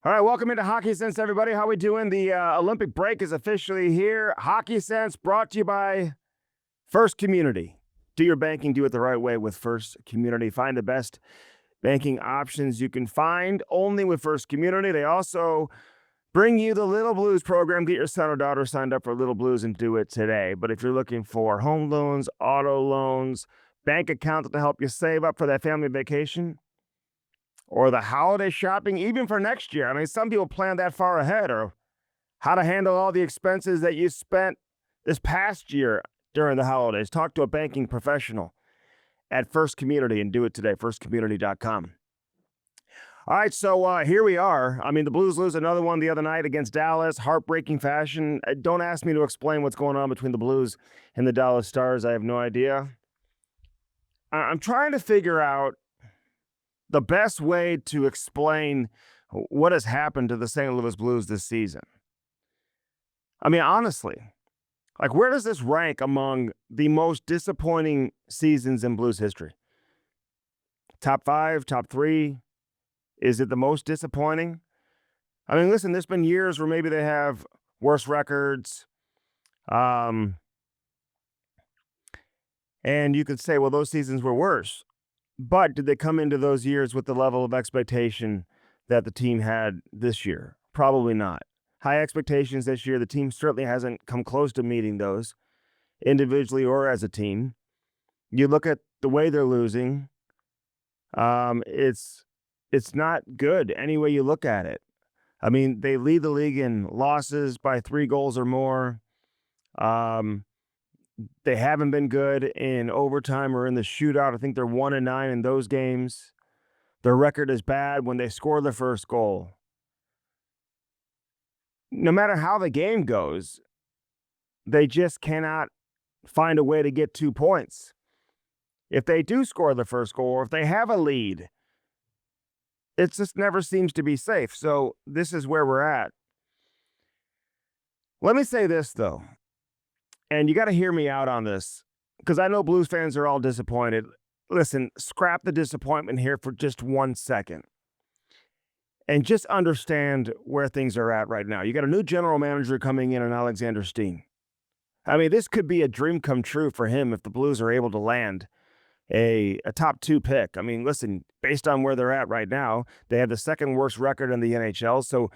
All right, welcome into Hockey Sense, everybody. How we doing? The Olympic break is officially here. Hockey Sense brought to you by First Community. Do your banking, do it the right way with First Community. Find the best banking options you can find only with First Community. They also bring you the Little Blues program. Get your son or daughter signed up for Little Blues and do it today. But if you're looking for home loans, auto loans, bank accounts to help you save up for that family vacation, or the holiday shopping, even for next year. I mean, some people plan that far ahead, or how to handle all the expenses that you spent this past year during the holidays. Talk to a banking professional at First Community and do it today, firstcommunity.com. All right, so here we are. I mean, the Blues lose another one the other night against Dallas, heartbreaking fashion. Don't ask me to explain what's going on between the Blues and the Dallas Stars. I have no idea. I'm trying to figure out the best way to explain what has happened to the St. Louis Blues this season. I mean, honestly, like, where does this rank among the most disappointing seasons in Blues history? Top 5, top 3? Is it the most disappointing? I mean, listen, there's been years where maybe they have worse records. And you could say, well, those seasons were worse. But did they come into those years with the level of expectation that the team had this year? Probably not. High expectations this year. The team certainly hasn't come close to meeting those, individually or as a team. You look at the way they're losing, it's not good any way you look at it. I mean, they lead the league in losses by 3 goals or more. They haven't been good in overtime or in the shootout. I think they're 1-9 in those games. Their record is bad when they score the first goal. No matter how the game goes, they just cannot find a way to get 2 points. If they do score the first goal, or if they have a lead, it just never seems to be safe. So this is where we're at. Let me say this, though. And you got to hear me out on this, because I know Blues fans are all disappointed. Listen, scrap the disappointment here for just 1 second. And just understand where things are at right now. You got a new general manager coming in Alexander Steen. I mean, this could be a dream come true for him if the Blues are able to land a top 2 pick. I mean, listen, based on where they're at right now, they have the second worst record in the NHL. So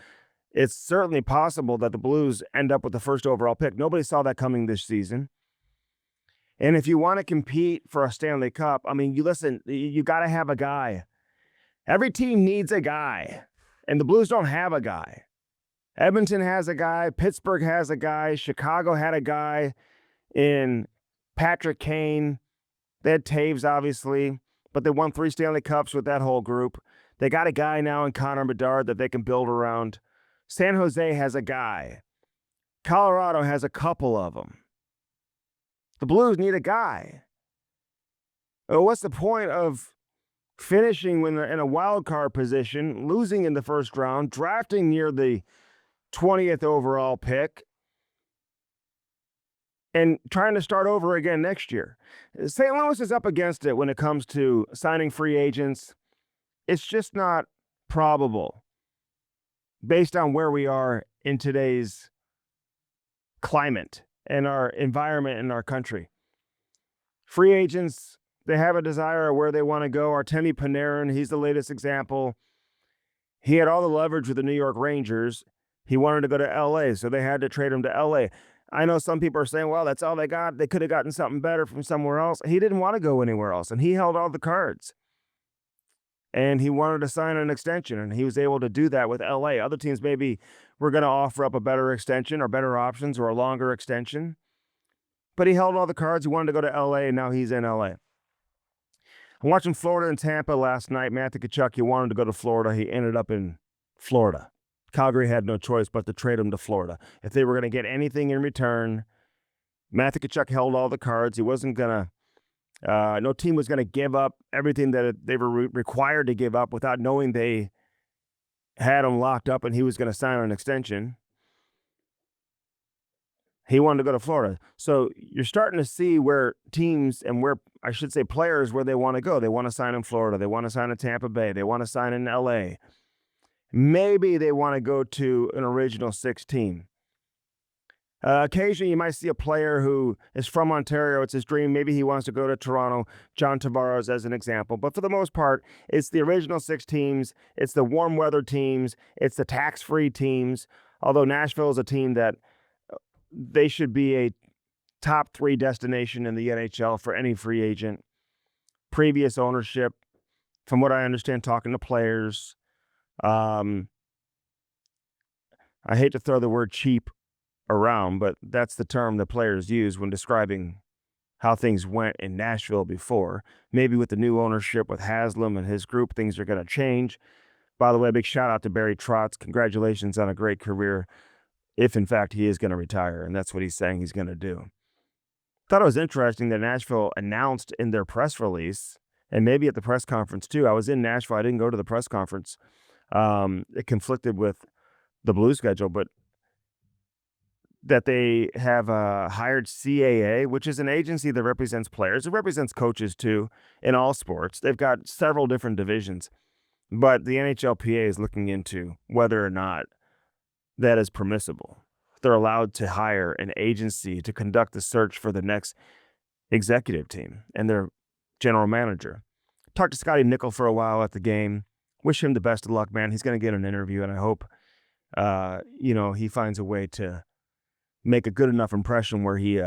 it's certainly possible that the Blues end up with the first overall pick. Nobody saw that coming this season. And if you want to compete for a Stanley Cup, I mean, you got to have a guy. Every team needs a guy, and the Blues don't have a guy. Edmonton has a guy. Pittsburgh has a guy. Chicago had a guy in Patrick Kane. They had Taves, obviously, but they won 3 Stanley Cups with that whole group. They got a guy now in Connor Bedard that they can build around. San Jose has a guy. Colorado has a couple of them. The Blues need a guy. What's the point of finishing when they're in a wild card position, losing in the first round, drafting near the 20th overall pick, and trying to start over again next year? St. Louis is up against it when it comes to signing free agents. It's just not probable, based on where we are in today's climate and our environment in our country. Free agents, they have a desire of where they want to go. Artemi Panarin, he's the latest example. He had all the leverage with the New York Rangers. He wanted to go to L.A., so they had to trade him to L.A. I know some people are saying, well, that's all they got. They could have gotten something better from somewhere else. He didn't want to go anywhere else, and he held all the cards. And he wanted to sign an extension, and he was able to do that with L.A. Other teams maybe were going to offer up a better extension or better options or a longer extension. But he held all the cards. He wanted to go to L.A., and now he's in L.A. I'm watching Florida and Tampa last night. Matthew Tkachuk, he wanted to go to Florida. He ended up in Florida. Calgary had no choice but to trade him to Florida. If they were going to get anything in return, Matthew Tkachuk held all the cards. He wasn't going to, no team was going to give up everything that they were required to give up without knowing they had him locked up and he was going to sign an extension. He wanted to go to Florida. So you're starting to see where teams and where, I should say, players, where they want to go. They want to sign in Florida. They want to sign in Tampa Bay. They want to sign in L.A. maybe they want to go to an original 6 team. Occasionally, you might see a player who is from Ontario. It's his dream. Maybe he wants to go to Toronto. John Tavares as an example. But for the most part, it's the original 6 teams. It's the warm weather teams. It's the tax-free teams. Although Nashville is a team that they should be a top 3 destination in the NHL for any free agent. Previous ownership, from what I understand, talking to players. I hate to throw the word cheap around, but that's the term the players use when describing how things went in Nashville before. Maybe with the new ownership with Haslam and his group, things are going to change. By the way, big shout out to Barry Trotz. Congratulations on a great career, if in fact he is going to retire, and that's what he's saying he's going to do. Thought it was interesting that Nashville announced in their press release, and maybe at the press conference too. I was in Nashville. I didn't go to the press conference. It conflicted with the Blues schedule, but that they have hired CAA, which is an agency that represents players. It represents coaches, too, in all sports. They've got several different divisions. But the NHLPA is looking into whether or not that is permissible. They're allowed to hire an agency to conduct the search for the next executive team and their general manager. Talked to Scotty Nickel for a while at the game. Wish him the best of luck, man. He's going to get an interview, and I hope, he finds a way to make a good enough impression where he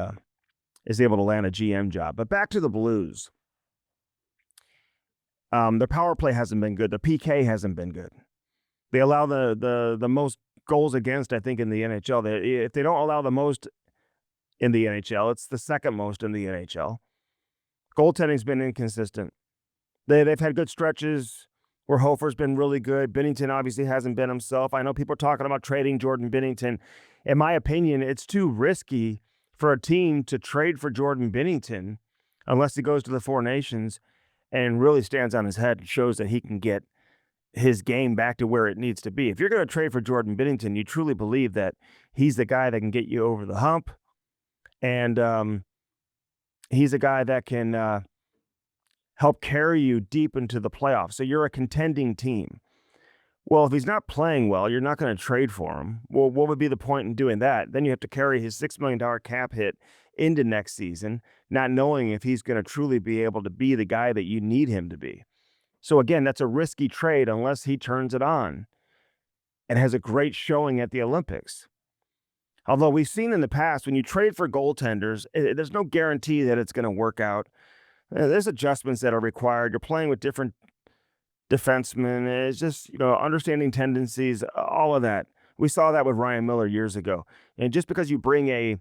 is able to land a GM job. But back to the Blues. Their power play hasn't been good. Their PK hasn't been good. They allow the most goals against, I think, in the NHL. If they don't allow the most in the NHL, it's the second most in the NHL. Goaltending's been inconsistent. They've had good stretches where Hofer's been really good. Binnington obviously hasn't been himself. I know people are talking about trading Jordan Binnington. In my opinion, it's too risky for a team to trade for Jordan Binnington unless he goes to the Four Nations and really stands on his head and shows that he can get his game back to where it needs to be. If you're going to trade for Jordan Binnington, you truly believe that he's the guy that can get you over the hump, and he's a guy that can help carry you deep into the playoffs. So you're a contending team. Well, if he's not playing well, you're not going to trade for him. Well, what would be the point in doing that? Then you have to carry his $6 million cap hit into next season, not knowing if he's going to truly be able to be the guy that you need him to be. So again, that's a risky trade unless he turns it on and has a great showing at the Olympics. Although we've seen in the past, when you trade for goaltenders, there's no guarantee that it's going to work out. There's adjustments that are required. You're playing with different defensemen. It's just, understanding tendencies, all of that. We saw that with Ryan Miller years ago. And just because you bring a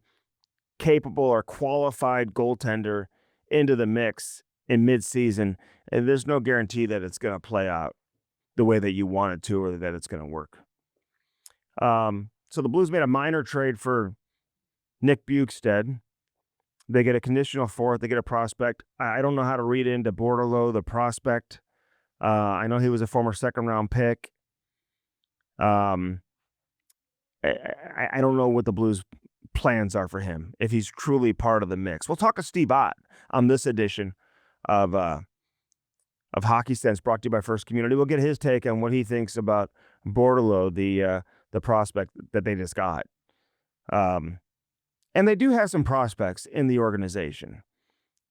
capable or qualified goaltender into the mix in midseason, there's no guarantee that it's going to play out the way that you want it to or that it's going to work. So the Blues made a minor trade for Nick Bukestad. They get a conditional fourth. They get a prospect. I don't know how to read into Bordelot, the prospect. I know he was a former second-round pick. I don't know what the Blues' plans are for him, if he's truly part of the mix. We'll talk to Steve Ott on this edition of Hockey Sense, brought to you by First Community. We'll get his take on what he thinks about Bordelot, the prospect that they just got. And they do have some prospects in the organization.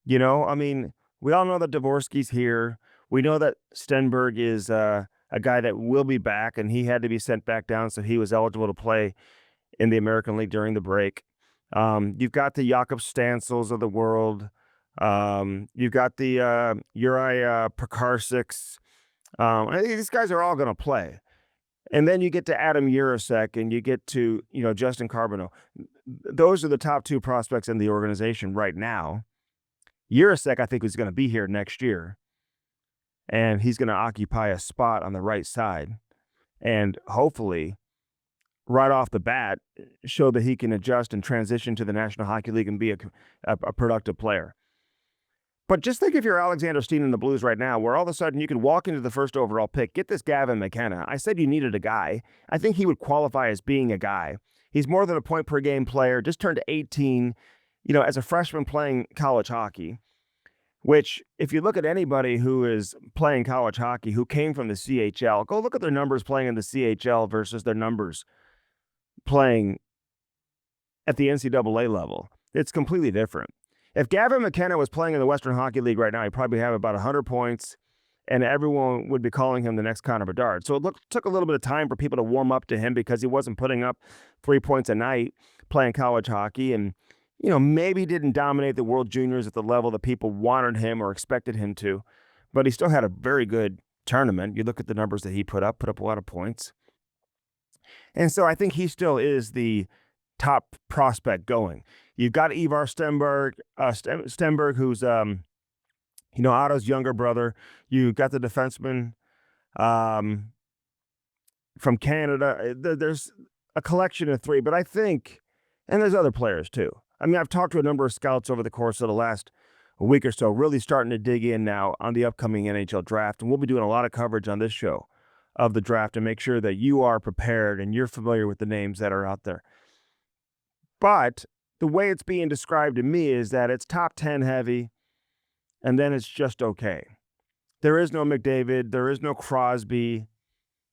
We all know that Dvorsky's here. We know that Stenberg is a guy that will be back, and he had to be sent back down, so he was eligible to play in the American League during the break. You've got the Jakob Stansels of the world. You've got the Uri Pekarsiks. These guys are all going to play. And then you get to Adam Urasek, and you get to, Justin Carbonneau. Those are the top 2 prospects in the organization right now. Urasek, I think, is going to be here next year. And he's going to occupy a spot on the right side. And hopefully, right off the bat, show that he can adjust and transition to the National Hockey League and be a productive player. But just think if you're Alexander Steen in the Blues right now, where all of a sudden you can walk into the first overall pick, get this Gavin McKenna. I said you needed a guy. I think he would qualify as being a guy. He's more than a point-per-game player, just turned 18, as a freshman playing college hockey. which if you look at anybody who is playing college hockey who came from the CHL, go look at their numbers playing in the CHL versus their numbers playing at the NCAA level. It's completely different. If Gavin McKenna was playing in the Western Hockey League right now, he'd probably have about 100 points, and everyone would be calling him the next Connor Bedard. So it took a little bit of time for people to warm up to him because he wasn't putting up 3 points a night playing college hockey, and maybe didn't dominate the World Juniors at the level that people wanted him or expected him to, but he still had a very good tournament. You look at the numbers that he put up a lot of points. And so I think he still is the top prospect going. You've got Ivar Stenberg, who's Otto's younger brother. You've got the defenseman from Canada. There's a collection of 3, but I think, and there's other players too. I mean, I've talked to a number of scouts over the course of the last week or so, really starting to dig in now on the upcoming NHL draft, and we'll be doing a lot of coverage on this show of the draft to make sure that you are prepared and you're familiar with the names that are out there. But the way it's being described to me is that it's top 10 heavy, and then it's just okay. There is no McDavid. There is no Crosby.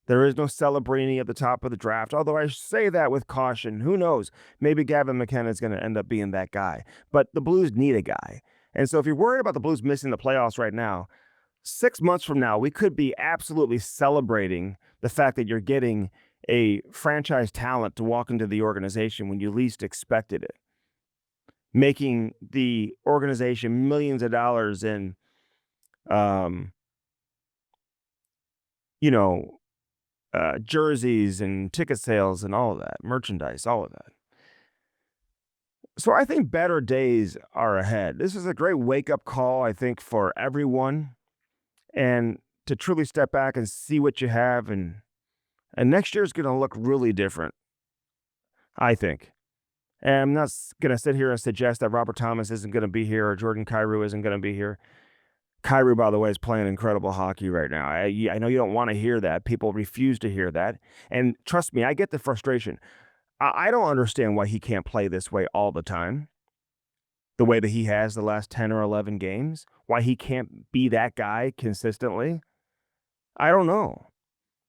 There is no Celebrini at the top of the draft, although I say that with caution. Who knows? Maybe Gavin McKenna is going to end up being that guy. But the Blues need a guy. And so if you're worried about the Blues missing the playoffs right now, 6 months from now, we could be absolutely celebrating the fact that you're getting a franchise talent to walk into the organization when you least expected it, making the organization millions of dollars in, jerseys and ticket sales and all of that, merchandise, all of that. So I think better days are ahead. This is a great wake-up call, I think, for everyone, and to truly step back and see what you have, and next year's going to look really different, I think. And I'm not going to sit here and suggest that Robert Thomas isn't going to be here or Jordan Kyrou isn't going to be here. Kyrou, by the way, is playing incredible hockey right now. I know you don't want to hear that. People refuse to hear that. And trust me, I get the frustration. I don't understand why he can't play this way all the time, the way that he has the last 10 or 11 games, why he can't be that guy consistently. I don't know.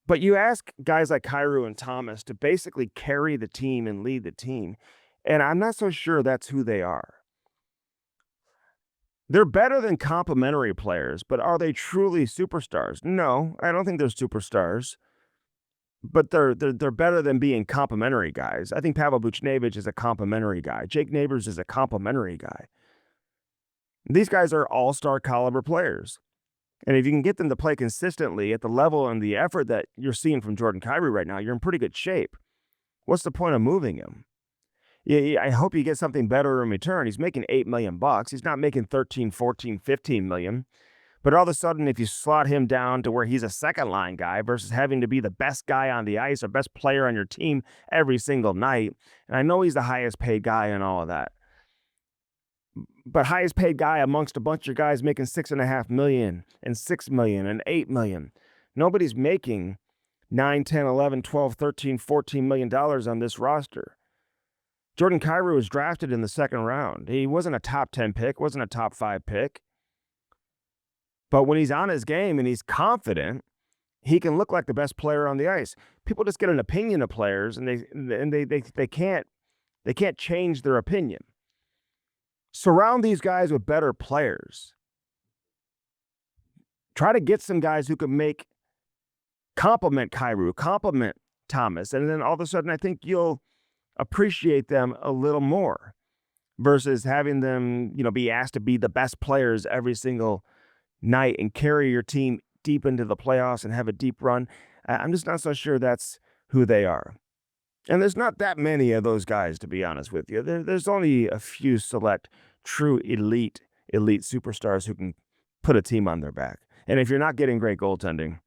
But you ask guys like Kyrou and Thomas to basically carry the team and lead the team, and I'm not so sure that's who they are. They're better than complementary players, but are they truly superstars? No, I don't think they're superstars. But they're better than being complementary guys. I think Pavel Buchnevich is a complementary guy. Jake Neighbors is a complementary guy. These guys are all-star caliber players. And if you can get them to play consistently at the level and the effort that you're seeing from Jordan Kyrou right now, you're in pretty good shape. What's the point of moving him? Yeah, I hope you get something better in return. He's making $8 million. He's not making 13, 14, 15 million. But all of a sudden, if you slot him down to where he's a second-line guy versus having to be the best guy on the ice or best player on your team every single night, and I know he's the highest-paid guy and all of that, but highest-paid guy amongst a bunch of guys making $6.5 million and $6 million and $8 million. Nobody's making $9, $10, $11, $12, $13, $14 million on this roster. Jordan Kyrou was drafted in the second round. He wasn't a top 10 pick, wasn't a top 5 pick. But when he's on his game and he's confident, he can look like the best player on the ice. People just get an opinion of players, and they can't change their opinion. Surround these guys with better players. Try to get some guys who can complement Kyrou, complement Thomas, and then all of a sudden I think you'll appreciate them a little more versus having them, be asked to be the best players every single night and carry your team deep into the playoffs and have a deep run. I'm just not so sure that's who they are. And there's not that many of those guys, to be honest with you. There's only a few select true elite superstars who can put a team on their back. And if you're not getting great goaltending,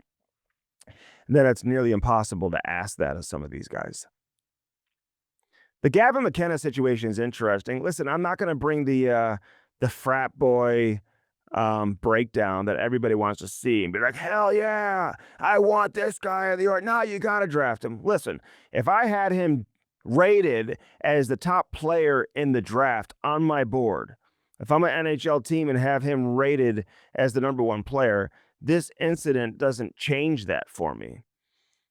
then it's nearly impossible to ask that of some of these guys. The Gavin McKenna situation is interesting. Listen, I'm not going to bring the frat boy breakdown that everybody wants to see and be like, hell yeah, I want this guy in the order. No, you got to draft him. Listen, if I had him rated as the top player in the draft on my board, If I'm an NHL team and have him rated as the number one player, this incident doesn't change that for me.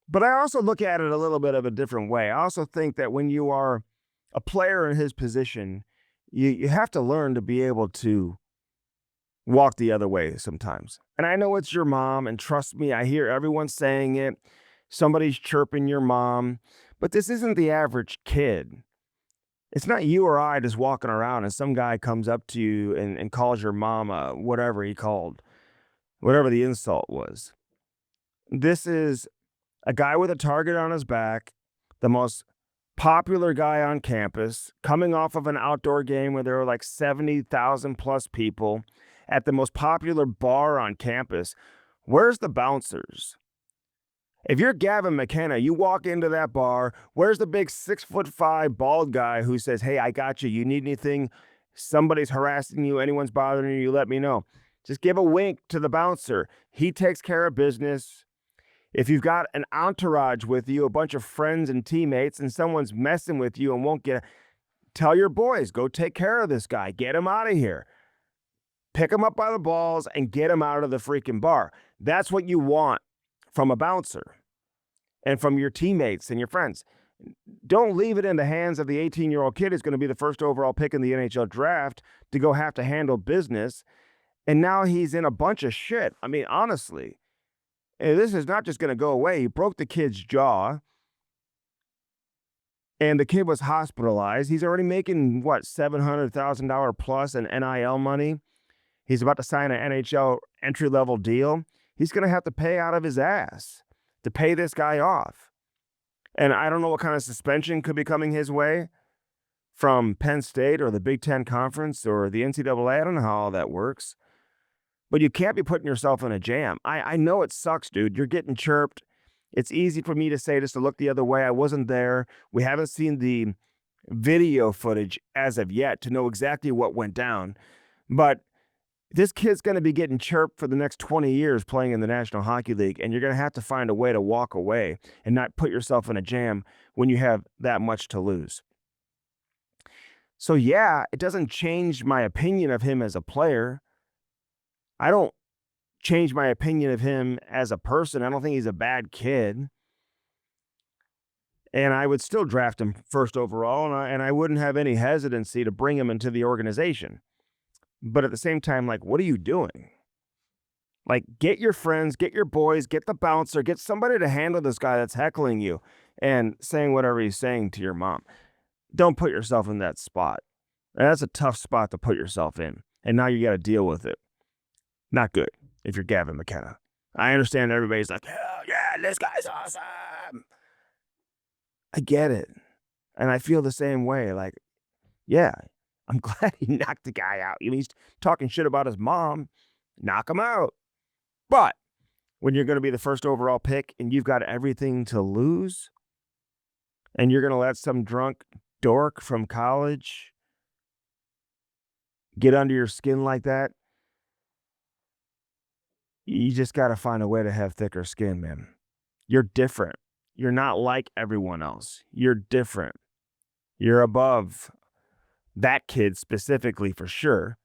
But I also look at it a little bit of a different way. I also think that when you are a player in his position, you have to learn to be able to walk the other way sometimes. And I know it's your mom, and trust me, I hear everyone saying it. Somebody's chirping your mom, but this isn't the average kid. It's not you or I just walking around and some guy comes up to you and calls your mom whatever he called, whatever the insult was. This is a guy with a target on his back, the most popular guy on campus, coming off of an outdoor game where there were like 70,000 plus people at the most popular bar on campus. Where's the bouncers? If you're Gavin McKenna, you walk into that bar, where's the big 6'5" bald guy who says, hey, I got you. You need anything? Somebody's harassing you, anyone's bothering you, let me know. Just give a wink to the bouncer. He takes care of business. If you've got an entourage with you, a bunch of friends and teammates, and someone's messing with you and won't tell your boys, go take care of this guy. Get him out of here. Pick him up by the balls and get him out of the freaking bar. That's what you want from a bouncer and from your teammates and your friends. Don't leave it in the hands of the 18-year-old kid who's going to be the first overall pick in the NHL draft to go have to handle business. And now he's in a bunch of shit. I mean, honestly, this is not just going to go away. He broke the kid's jaw, and the kid was hospitalized. He's already making, what, $700,000 plus in NIL money. He's about to sign an NHL entry-level deal. He's going to have to pay out of his ass to pay this guy off. And I don't know what kind of suspension could be coming his way from Penn State or the Big Ten Conference or the NCAA. I don't know how all that works. But you can't be putting yourself in a jam. I know it sucks, dude. You're getting chirped. It's easy for me to say just to look the other way. I wasn't there. We haven't seen the video footage as of yet to know exactly what went down. But this kid's going to be getting chirped for the next 20 years playing in the National Hockey League, and you're going to have to find a way to walk away and not put yourself in a jam when you have that much to lose. So, yeah, it doesn't change my opinion of him as a player. I don't change my opinion of him as a person. I don't think he's a bad kid. And I would still draft him first overall, and I wouldn't have any hesitancy to bring him into the organization. But at the same time, like, what are you doing? Like, get your friends, get your boys, get the bouncer, get somebody to handle this guy that's heckling you and saying whatever he's saying to your mom. Don't put yourself in that spot. And that's a tough spot to put yourself in. And now you got to deal with it. Not good if you're Gavin McKenna. I understand everybody's like, hell yeah, this guy's awesome. I get it. And I feel the same way. Like, yeah, I'm glad he knocked the guy out. He's talking shit about his mom. Knock him out. But when you're going to be the first overall pick and you've got everything to lose, and you're going to let some drunk dork from college get under your skin like that, you just got to find a way to have thicker skin, man. You're different. You're not like everyone else. You're different. You're above that kid specifically for sure.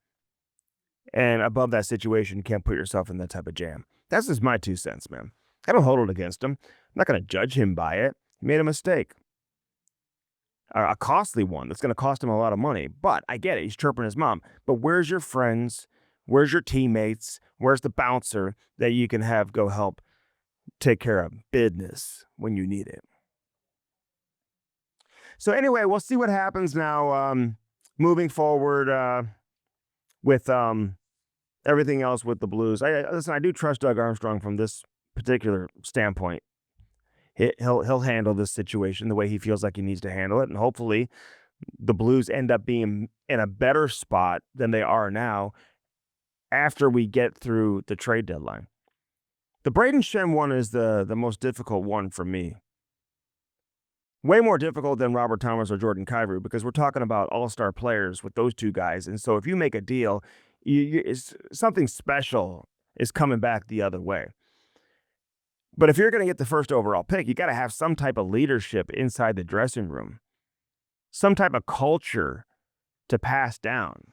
And above that situation, you can't put yourself in that type of jam. That's just my 2 cents, man. I don't hold it against him. I'm not going to judge him by it. He made a mistake. A costly one that's going to cost him a lot of money. But I get it. He's chirping his mom. But where's your friends? Where's your teammates? Where's the bouncer that you can have go help take care of business when you need it? So anyway, we'll see what happens now moving forward with everything else with the Blues. Listen, I do trust Doug Armstrong from this particular standpoint. He'll handle this situation the way he feels like he needs to handle it, and hopefully the Blues end up being in a better spot than they are now after we get through the trade deadline. The Braden Shen one is the most difficult one for me. Way more difficult than Robert Thomas or Jordan Kyrou, because we're talking about all-star players with those two guys. And so if you make a deal, something special is coming back the other way. But if you're going to get the first overall pick, you got to have some type of leadership inside the dressing room, some type of culture to pass down.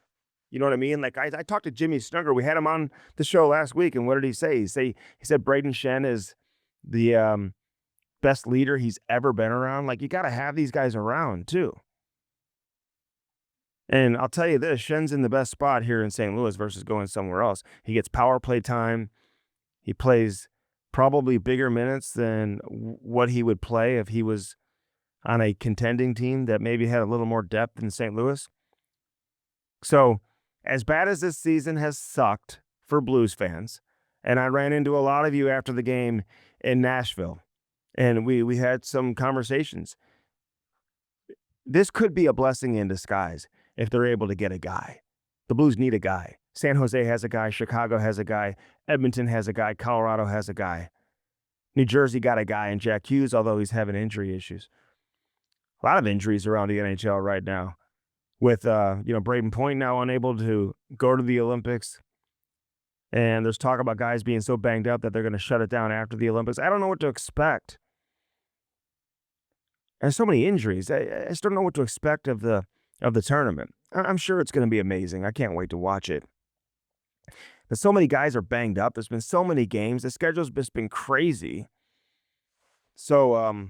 You know what I mean? Like I talked to Jimmy Snugger. We had him on the show last week, and what did he say? He said Braden Shen is the best leader he's ever been around. Like, you got to have these guys around too. And I'll tell you this, Shen's in the best spot here in St. Louis versus going somewhere else. He gets power play time. He plays probably bigger minutes than what he would play if he was on a contending team that maybe had a little more depth in St. Louis. So, as bad as this season has sucked for Blues fans, and I ran into a lot of you after the game in Nashville, and we had some conversations. This could be a blessing in disguise if they're able to get a guy. The Blues need a guy. San Jose has a guy. Chicago has a guy. Edmonton has a guy. Colorado has a guy. New Jersey got a guy in Jack Hughes, although he's having injury issues. A lot of injuries around the NHL right now. With Braden Point now unable to go to the Olympics. And there's talk about guys being so banged up that they're going to shut it down after the Olympics. I don't know what to expect. There's so many injuries. I just don't know what to expect of the tournament. I'm sure it's going to be amazing. I can't wait to watch it. But so many guys are banged up. There's been so many games. The schedule's just been crazy. So,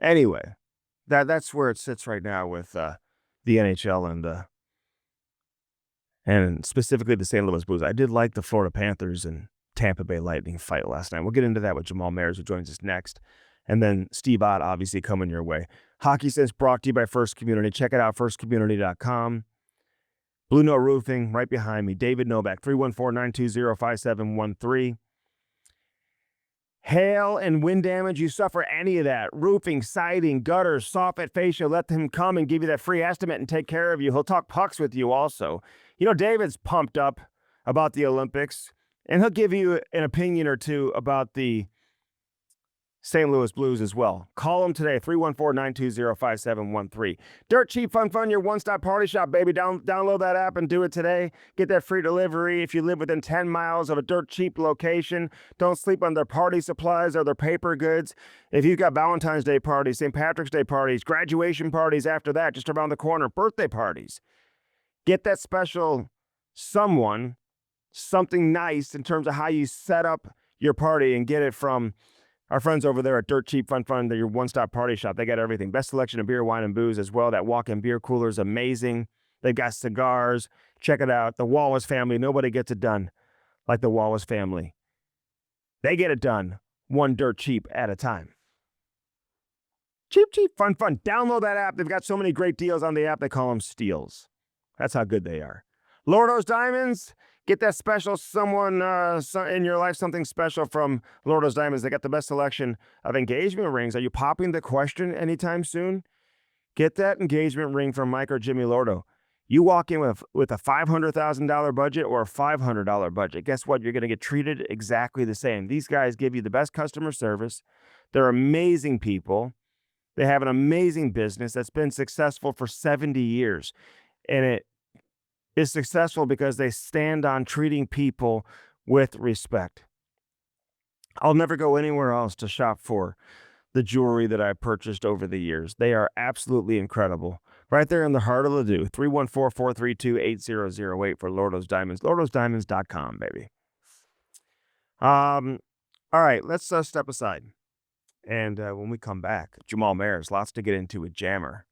anyway, that's where it sits right now with the NHL and specifically the St. Louis Blues. I did like the Florida Panthers and Tampa Bay Lightning fight last night. We'll get into that with Jamal Mayers, who joins us next. And then Steve Ott, obviously, coming your way. Hockey Sense brought to you by First Community. Check it out, firstcommunity.com. Blue Note Roofing, right behind me. David Novak, 314-920-5713. Hail and wind damage, you suffer any of that. Roofing, siding, gutters, soffit, fascia, let him come and give you that free estimate and take care of you. He'll talk pucks with you also. You know, David's pumped up about the Olympics, and he'll give you an opinion or two about the St. Louis Blues as well. Call him today, 314-920-5713. Dirt Cheap Fun, your one-stop party shop, baby. Download that app and do it today. Get that free delivery if you live within 10 miles of a Dirt Cheap location. Don't sleep on their party supplies or their paper goods. If you've got Valentine's Day parties, St. Patrick's Day parties, graduation parties after that, just around the corner, birthday parties. Get that special someone, something nice in terms of how you set up your party, and get it from our friends over there at Dirt Cheap Fun, they're your one-stop party shop. They got everything. Best selection of beer, wine, and booze as well. That walk-in beer cooler is amazing. They've got cigars. Check it out. The Wallace family. Nobody gets it done like the Wallace family. They get it done one dirt cheap at a time. Cheap, fun. Download that app. They've got so many great deals on the app. They call them steals. That's how good they are. Lordo's Diamonds. Get that special someone in your life, something special from Lordo's Diamonds. They got the best selection of engagement rings. Are you popping the question anytime soon? Get that engagement ring from Mike or Jimmy Lordo. You walk in with a $500,000 budget or a $500 budget. Guess what? You're going to get treated exactly the same. These guys give you the best customer service. They're amazing people. They have an amazing business that's been successful for 70 years. And it is successful because they stand on treating people with respect. I'll never go anywhere else to shop for the jewelry that I purchased over the years. They are absolutely incredible. Right there in the heart of Ladue, 314-432-8008 for Lordo's Diamonds. LordosDiamonds.com, baby. All right, let's step aside. And when we come back, Jamal Mayers, lots to get into with Jammer.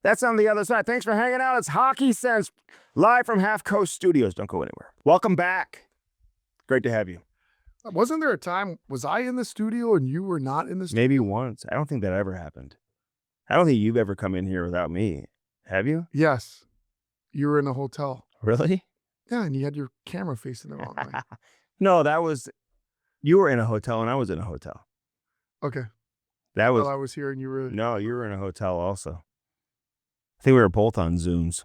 That's on the other side. Thanks for hanging out. It's Hockey Sense, live from Half Coast Studios. Don't go anywhere. Welcome back. Great to have you. Wasn't there a time, was I in the studio and you were not in the studio? Maybe once. I don't think that ever happened. I don't think you've ever come in here without me. Have you? Yes. You were in a hotel. Really? Yeah, and you had your camera facing the wrong way. No, you were in a hotel and I was in a hotel. Okay. I was here and you were... No, you were in a hotel also. I think we were both on Zooms.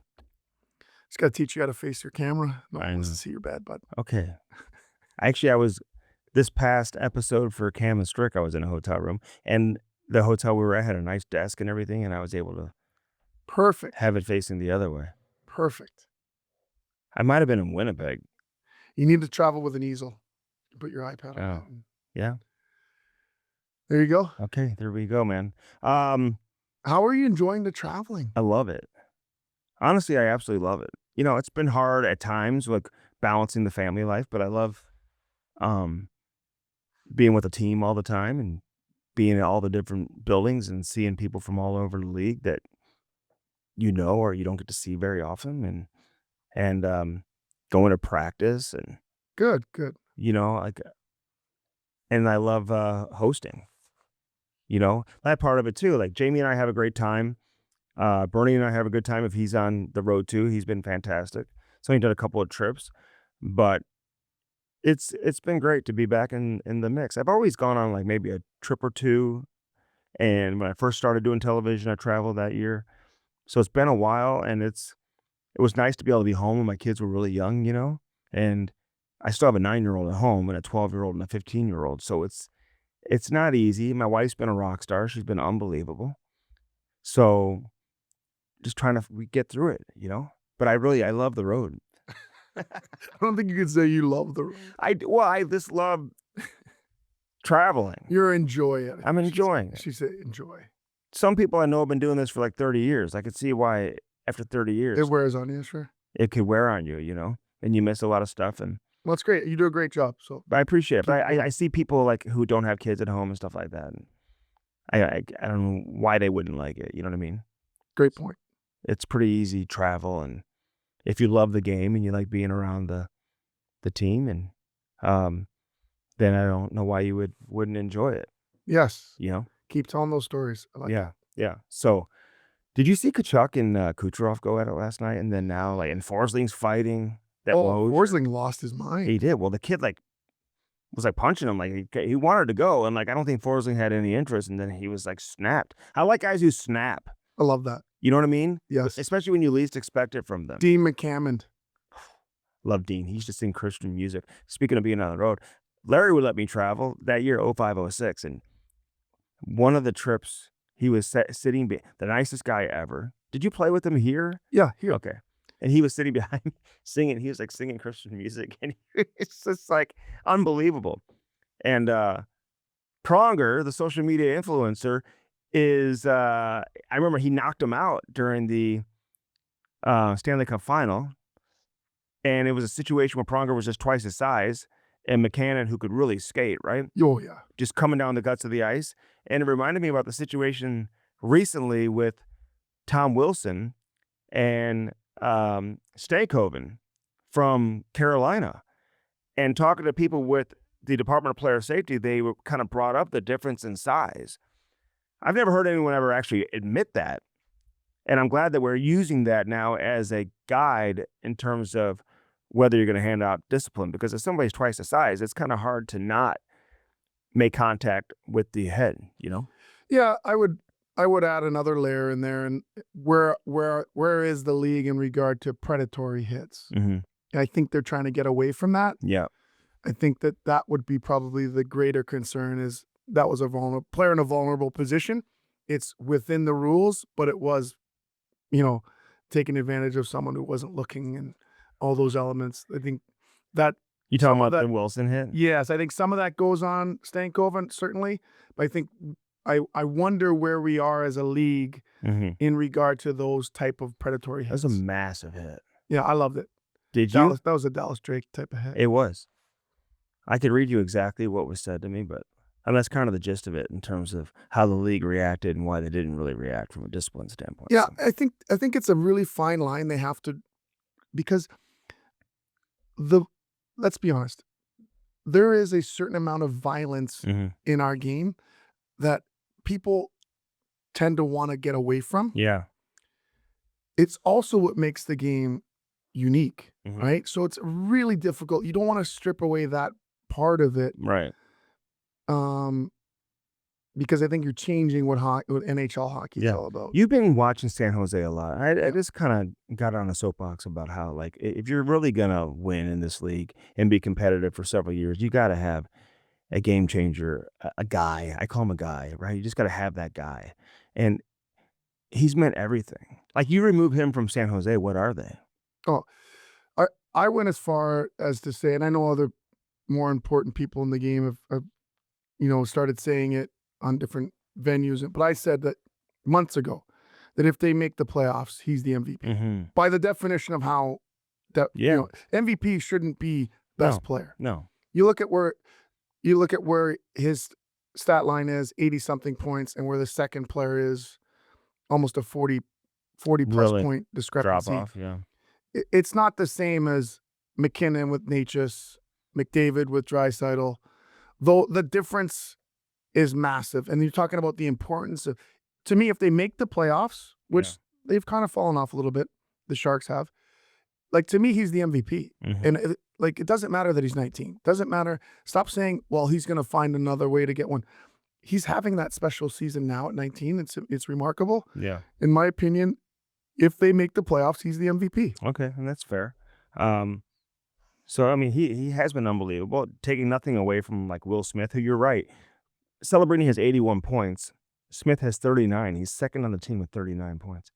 Just got to teach you how to face your camera. No one wants to know. see your bad butt. Okay. Actually, I was, this past episode for Cam and Strick, I was in a hotel room. And the hotel we were at had a nice desk and everything. And I was able to have it facing the other way. Perfect. I might have been in Winnipeg. You need to travel with an easel. Put your iPad on it. Yeah. There you go. Okay, there we go, man. How are you enjoying the traveling? I love it. Honestly, I absolutely love it. You know, it's been hard at times, like balancing the family life, but I love um, being with a team all the time and being in all the different buildings and seeing people from all over the league that or you don't get to see very often, and going to practice and Good, good. like, and I love hosting. That part of it too. Like Jamie and I have a great time. Bernie and I have a good time if he's on the road too. He's been fantastic. So he did a couple of trips, but it's been great to be back in the mix. I've always gone on like maybe a trip or two, and when I first started doing television, I traveled that year. So it's been a while, and it was nice to be able to be home when my kids were really young. And I still have a 9-year-old at home and a 12-year-old and a 15-year-old. So it's not easy. My wife's been a rock star. She's been unbelievable. So just trying to we get through it. But I love the road. I don't think you could say you love the road. I just love traveling. You're enjoy it. I'm enjoying it. She said enjoy. Some people I know have been doing this for like 30 years. I could see why after 30 years It wears on you, sure. it could wear on you, and you miss a lot of stuff. And Well, it's great. You do a great job. So I appreciate it. But Keep going. I see people like who don't have kids at home and stuff like that. And I don't know why they wouldn't like it. You know what I mean? Great point. It's pretty easy travel, and if you love the game and you like being around the team, and then I don't know why you wouldn't enjoy it. Yes. You know? Keep telling those stories. I like Yeah, yeah. So, did you see Kachuk and Kucherov go at it last night? And then now, like, and Forsling's fighting that Woj. Forsling lost his mind. He did. Well, the kid like was like punching him, like he wanted to go, and like I don't think Forsling had any interest, and then he was like snapped. I like guys who snap. I love that. You know what I mean? Yes. Especially when you least expect it from them. Dean McCammond. Love Dean. He used to sing Christian music. Speaking of being on the road, Larry would let me travel that year, 05, 06, and one of the trips he was sitting the nicest guy ever. Did you play with him here? Yeah, here. Okay. And he was sitting behind me singing. He was like singing Christian music, and it's just like unbelievable. And Pronger, the social media influencer, is I remember he knocked him out during the Stanley Cup final, and it was a situation where Pronger was just twice his size, and McCannon, who could really skate, right? Oh, yeah. Just coming down the guts of the ice. And it reminded me about the situation recently with Tom Wilson and Stankoven from Carolina. And talking to people with the Department of Player Safety, they were kind of brought up the difference in size. I've never heard anyone ever actually admit that. And I'm glad that we're using that now as a guide in terms of whether you're going to hand out discipline, because if somebody's twice the size, it's kind of hard to not make contact with the head, Yeah, I would add another layer in there, and where is the league in regard to predatory hits? Mm-hmm. I think they're trying to get away from that. Yeah. I think that would be probably the greater concern, is that was a player in a vulnerable position. It's within the rules, but it was, taking advantage of someone who wasn't looking and all those elements. I think that You talking some of about that- the Wilson hit? yes, I think some of that goes on Stankoven, certainly. But I think I wonder where we are as a league Mm-hmm. in regard to those type of predatory That hits. was a massive hit. Yeah, I loved it. Did you? That was a Dallas Drake type of hit. It was. I could read you exactly what was said to me, and that's kind of the gist of it in terms of how the league reacted and why they didn't really react from a discipline standpoint. Yeah, So, I think it's a really fine line they have to, because let's be honest, there is a certain amount of violence mhm. in our game that people tend to want to get away from. Yeah. It's also what makes the game unique, Mhm. right? So it's really difficult. You don't want to strip away that part of it, Right. because I think you're changing what NHL hockey is Yeah. all about. You've been watching San Jose a lot. I Yeah. just kind of got on a soapbox about how, like, if you're really going to win in this league and be competitive for several years, you got to have a game changer, a guy. I call him a guy, right? You just got to have that guy. And he's meant everything. Like, you remove him from San Jose, what are they? I went as far as to say, and I know other more important people in the game have started saying it on different venues, but I said that months ago that if they make the playoffs, he's the MVP. Mm-hmm. By the definition of how that Yeah. MVP shouldn't be best player. No. You look at where his stat line is 80 something points and where the second player is almost a 40 plus Really point discrepancy. Drop off, yeah. It's not the same as McKinnon with Natchez, McDavid with Draisaitl, though the difference is massive. And you're talking about the importance of, to me, if they make the playoffs, which they've kind of fallen off a little bit, the Sharks have, like, to me, he's the MVP. Mm-hmm. And it doesn't matter that he's 19. Doesn't matter. Stop saying, well, he's going to find another way to get one. He's having that special season now at 19. It's remarkable. Yeah. In my opinion, if they make the playoffs, he's the MVP. Okay, and that's fair. So, I mean, he has been unbelievable, taking nothing away from, like, Will Smith, who, you're right, Celebrini has 81 points. Smith has 39. He's second on the team with 39 points.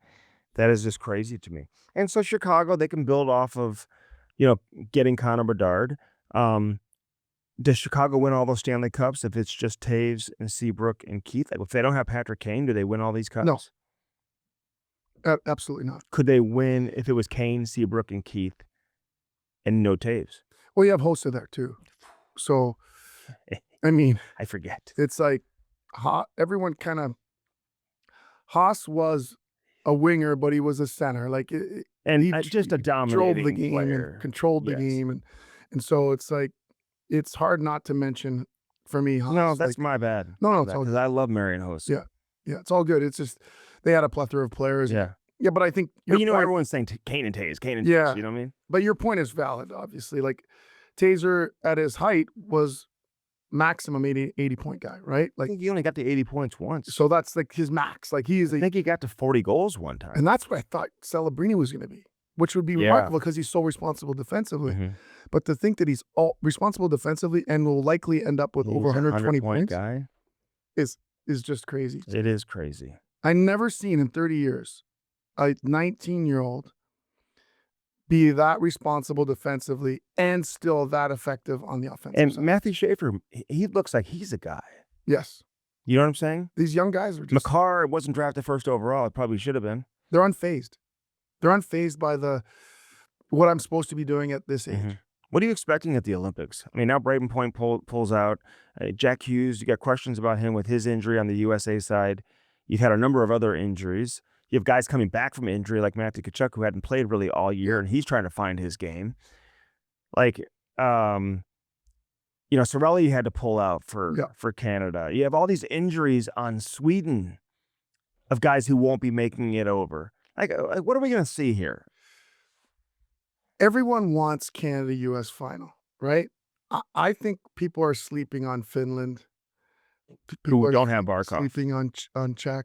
That is just crazy to me. And so Chicago, they can build off of, getting Connor Bedard. Does Chicago win all those Stanley Cups if it's just Taves and Seabrook and Keith? Like, if they don't have Patrick Kane, do they win all these cups? No. Absolutely not. Could they win if it was Kane, Seabrook, and Keith and no Taves? Well, you have Hossa there too. So, I mean, I forget. it's like everyone kind of, Haas was a winger, but he was a center. Like, And he just a drove dominating the game player. and controlled the Yes. game. And so it's like, it's hard not to mention for me, Haas. No, that's like, my bad. no, it's all Because good. I love Marion Hossa. Yeah. Yeah, it's all good. It's just, they had a plethora of players. Yeah. Yeah, but I think, But your point- everyone's saying Kane and Taves, Kane and Yeah. Taves, you know what I mean? but your point is valid, obviously. Like, Taser at his height was maximum 80 point guy, right? I Like, think he only got to 80 points once. so that's like his max. Like, he is I think he got to 40 goals one time. and that's what I thought Celebrini was going to be, which would be Yeah. remarkable because he's so responsible defensively. Mhm. But to think that he's all responsible defensively and will likely end up with He's over a 120 100-point points guy. is just crazy. It is crazy. I never seen in 30 years a 19-year-old be that responsible defensively and still that effective on the offensive And side. Matthew Schaefer, he looks like he's a guy. Yes. You know what I'm saying? These young guys are just, McCarr wasn't drafted first overall. It probably should have been. they're unfazed. They're unfazed by what I'm supposed to be doing at this age. Mhm. What are you expecting at the Olympics? I mean, now Braden Point pulls out. Jack Hughes, you got questions about him with his injury on the USA side. You've had a number of other injuries. You have guys coming back from injury like Matthew Tkachuk, who hadn't played really all year, and he's trying to find his game. Like, Sorelli had to pull out for Canada. You have all these injuries on Sweden of guys who won't be making it over. Like what are we going to see here? Everyone wants Canada-US final, right? I think people are sleeping on Finland. People Who are don't have Barkov. sleeping on Czech.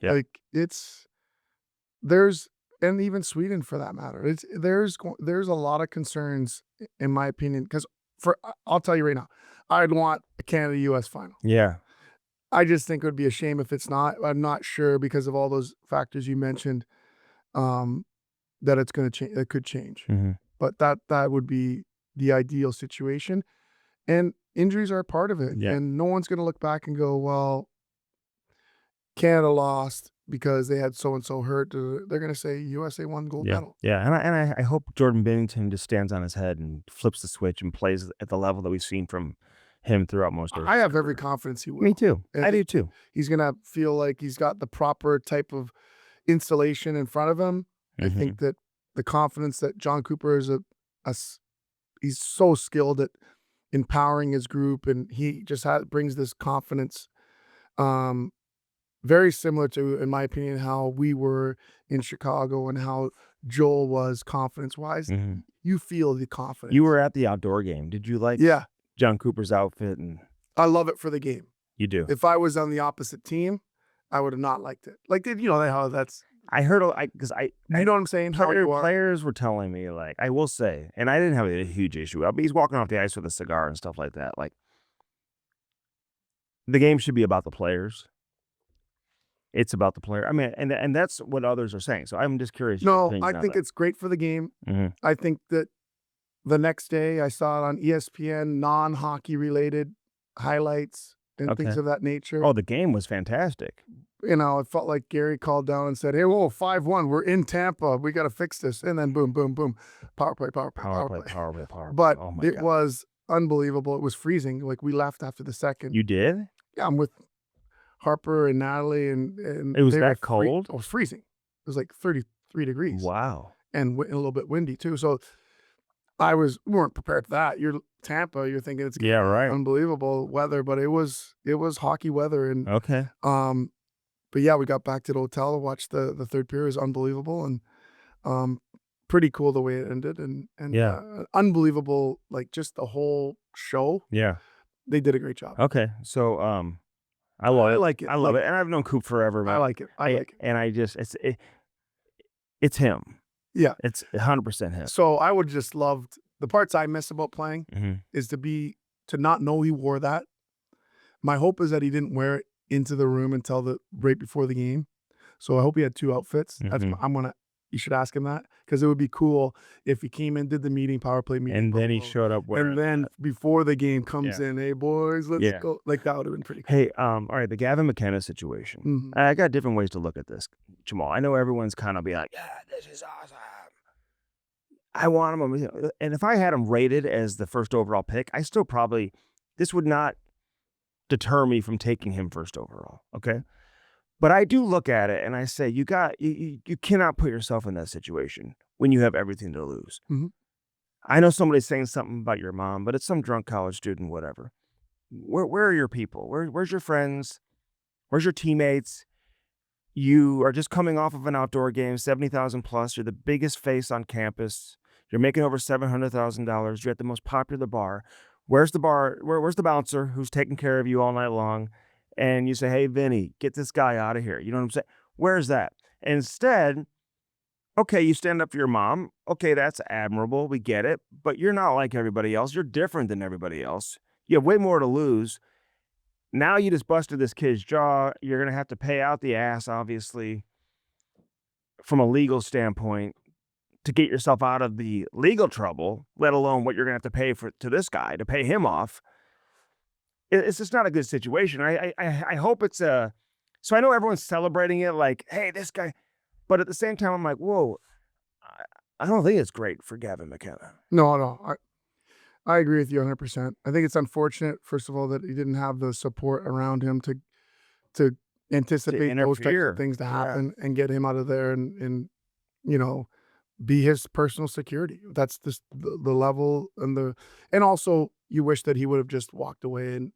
Yeah. Like, and even Sweden for that matter. There's a lot of concerns in my opinion, because I'll tell you right now, I'd want a Canada-US final. Yeah. I just think it would be a shame if it's not. I'm not sure because of all those factors you mentioned, that it's going to change. It could change, Mhm. but that would be the ideal situation. And injuries are a part of it, Yeah. and no one's going to look back and go, "Well, Canada lost because they had so and so hurt." They're going to say USA won gold medal. Yeah, and I hope Jordan Binnington just stands on his head and flips the switch and plays at the level that we've seen from him throughout most of. I have every confidence he will. Me too. And I do too. He's going to feel like he's got the proper type of insulation in front of him. I Mhm. think that the confidence that John Cooper is he's so skilled at empowering his group, and he just brings this confidence, very similar to, in my opinion, how we were in Chicago and how Joel was confidence-wise. Mhm. You feel the confidence. You were at the outdoor game. Did you like Yeah, John Cooper's outfit? And I love it for the game. you do. If I was on the opposite team, I would have not liked it. Like, how that's, I heard because you know what I'm saying? How you are. players were telling me, like, I will say, and I didn't have a huge issue. He's walking off the ice with a cigar and stuff like that. Like, the game should be about the players. It's about the player. I mean, and that's what others are saying. So I'm just curious. your No, opinion I on think that. it's great for the game. Mhm. I think that the next day I saw it on ESPN, non-hockey related highlights and things Okay. of that nature. Oh, the game was fantastic. it felt like Gary called down and said, "Hey, whoa, 5-1, we're in Tampa, we got to fix this," and then boom, boom, boom, power play. Power play. But Oh my it God. was unbelievable. It was freezing. Like, we left after the second. You did? Yeah, I'm with Harper and Natalie, and It was they that were cold? It was freezing. It was like 33 degrees. Wow. And a little bit windy too. So we weren't prepared for that. You're Tampa, you're thinking it's Yeah, right. unbelievable weather, but it was hockey weather. And Okay. but yeah, we got back to the hotel to watch the third period. It was unbelievable, and pretty cool the way it ended, and Yeah. unbelievable, like, just the whole show. Yeah. They did a great job. Okay. So I love it. I like it. I love it. And I've known Coop forever, I man. like it. I like it. And it's him. Yeah. It's 100% him. So I would just loved the parts I miss about playing Mhm. is to not know he wore that. My hope is that he didn't wear it into the room until right before the game. So I hope he had 2 outfits. That's Mhm. you should ask him that, because it would be cool if he came in, did the meeting, power play meeting, And blah, then he blah, blah, showed up wearing and then that. before the game comes Yeah. in, "Hey boys, let's Yeah. go." Like, that would have been pretty cool. Hey, all right, the Gavin McKenna situation. Mhm. I got different ways to look at this, Jamal. I know everyone's kind of be like, "Yeah, this is awesome. I want him." And if I had him rated as the first overall pick, I still probably this would not deter me from taking him first overall. Okay. But I do look at it and I say, you cannot put yourself in that situation when you have everything to lose. Mhm. I know somebody's saying something about your mom, but it's some drunk college student, whatever. Where are your people? Where's your friends? Where's your teammates? You are just coming off of an outdoor game, 70,000 plus. You're the biggest face on campus. You're making over $700,000. You're at the most popular bar. Where's the bar? Where's the bouncer who's taking care of you all night long? And you say, "Hey, Vinny, get this guy out of here." You know what I'm saying? Where's that? Instead, okay, you stand up for your mom. Okay, that's admirable. We get it. But you're not like everybody else. You're different than everybody else. You have way more to lose. Now you just busted this kid's jaw. You're going to have to pay out the ass, obviously, from a legal standpoint to get yourself out of the legal trouble, let alone what you're going to have to pay to this guy to pay him off. It's just not a good situation. I hope it's so I know everyone's celebrating it like, "Hey, this guy," but at the same time, I'm like, whoa, I don't think it's great for Gavin McKenna. No. I agree with you 100%. I think it's unfortunate, first of all, that he didn't have the support around him to anticipate those types interfere. of things to Yeah. happen and get him out of there, and you know, be his personal security. That's just the level, and also you wish that he would have just walked away and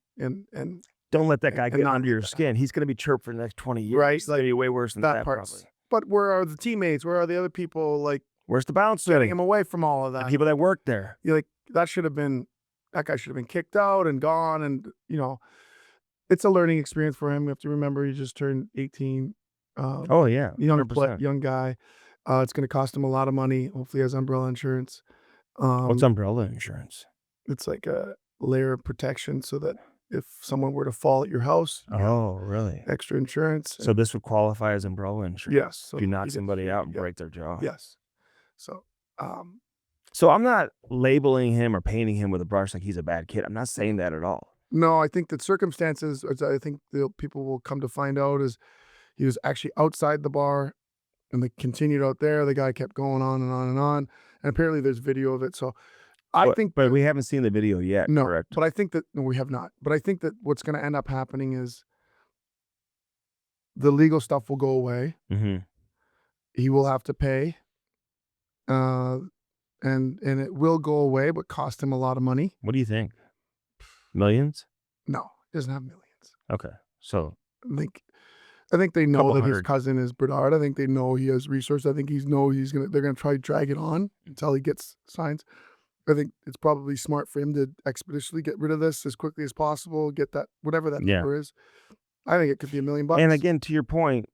Don't let that guy get not under do your that. skin. He's going to be chirped for the next 20 years. Right, It's going to be way worse than that that, part. probably. But where are the teammates? Where are the other people, like, Where's the bouncer? getting him away from all of The that? people that work there. You're like, that guy should have been kicked out and gone, and it's a learning experience for him. You have to remember he just turned 18. Oh, yeah. Young 100%. guy. It's going to cost him a lot of money. Hopefully he has umbrella insurance. What's umbrella insurance? It's like a layer of protection so that if someone were to fall at your house, you got Oh, really? extra insurance. So this would qualify as umbrella insurance? Yes. So If you knock he gets- somebody out and yeah, break their jaw? Yes. So, um, So I'm not labeling him or painting him with a brush like he's a bad kid. I'm not saying that at all. no, I think that circumstances, as I think the people will come to find out, is he was actually outside the bar and they continued out there. The guy kept going on and on and on. And apparently there's video of it. So I think But we haven't seen the video yet, no, correct? but I think that no, we have not. But I think that what's going to end up happening is the legal stuff will go away. Mm-hmm. He will have to pay, and it will go away, but cost him a lot of money. What do you think? Millions? No, he doesn't have millions. Okay. So I think they know Couple that his hundred. cousin is Bedard. I think they know he has resources. I think they're gonna try to drag it on until he gets signs. I think it's probably smart for him to expeditiously get rid of this as quickly as possible, get that, whatever that Yeah. number is. I think it could be $1 million. And again, to your point,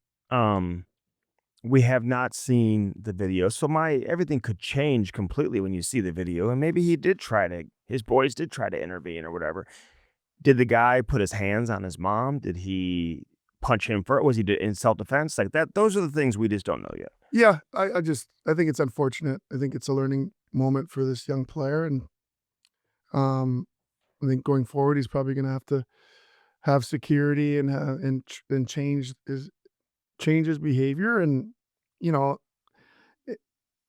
we have not seen the video. So everything could change completely when you see the video. And maybe his boys did try to intervene or whatever. Did the guy put his hands on his mom? Did he punch him first? Was he in self-defense? Like that? Those are the things we just don't know yet. Yeah, I think it's unfortunate. I think it's a learning moment for this young player, and I think going forward, he's probably going to have to have security and change change his behavior. And, you know, i-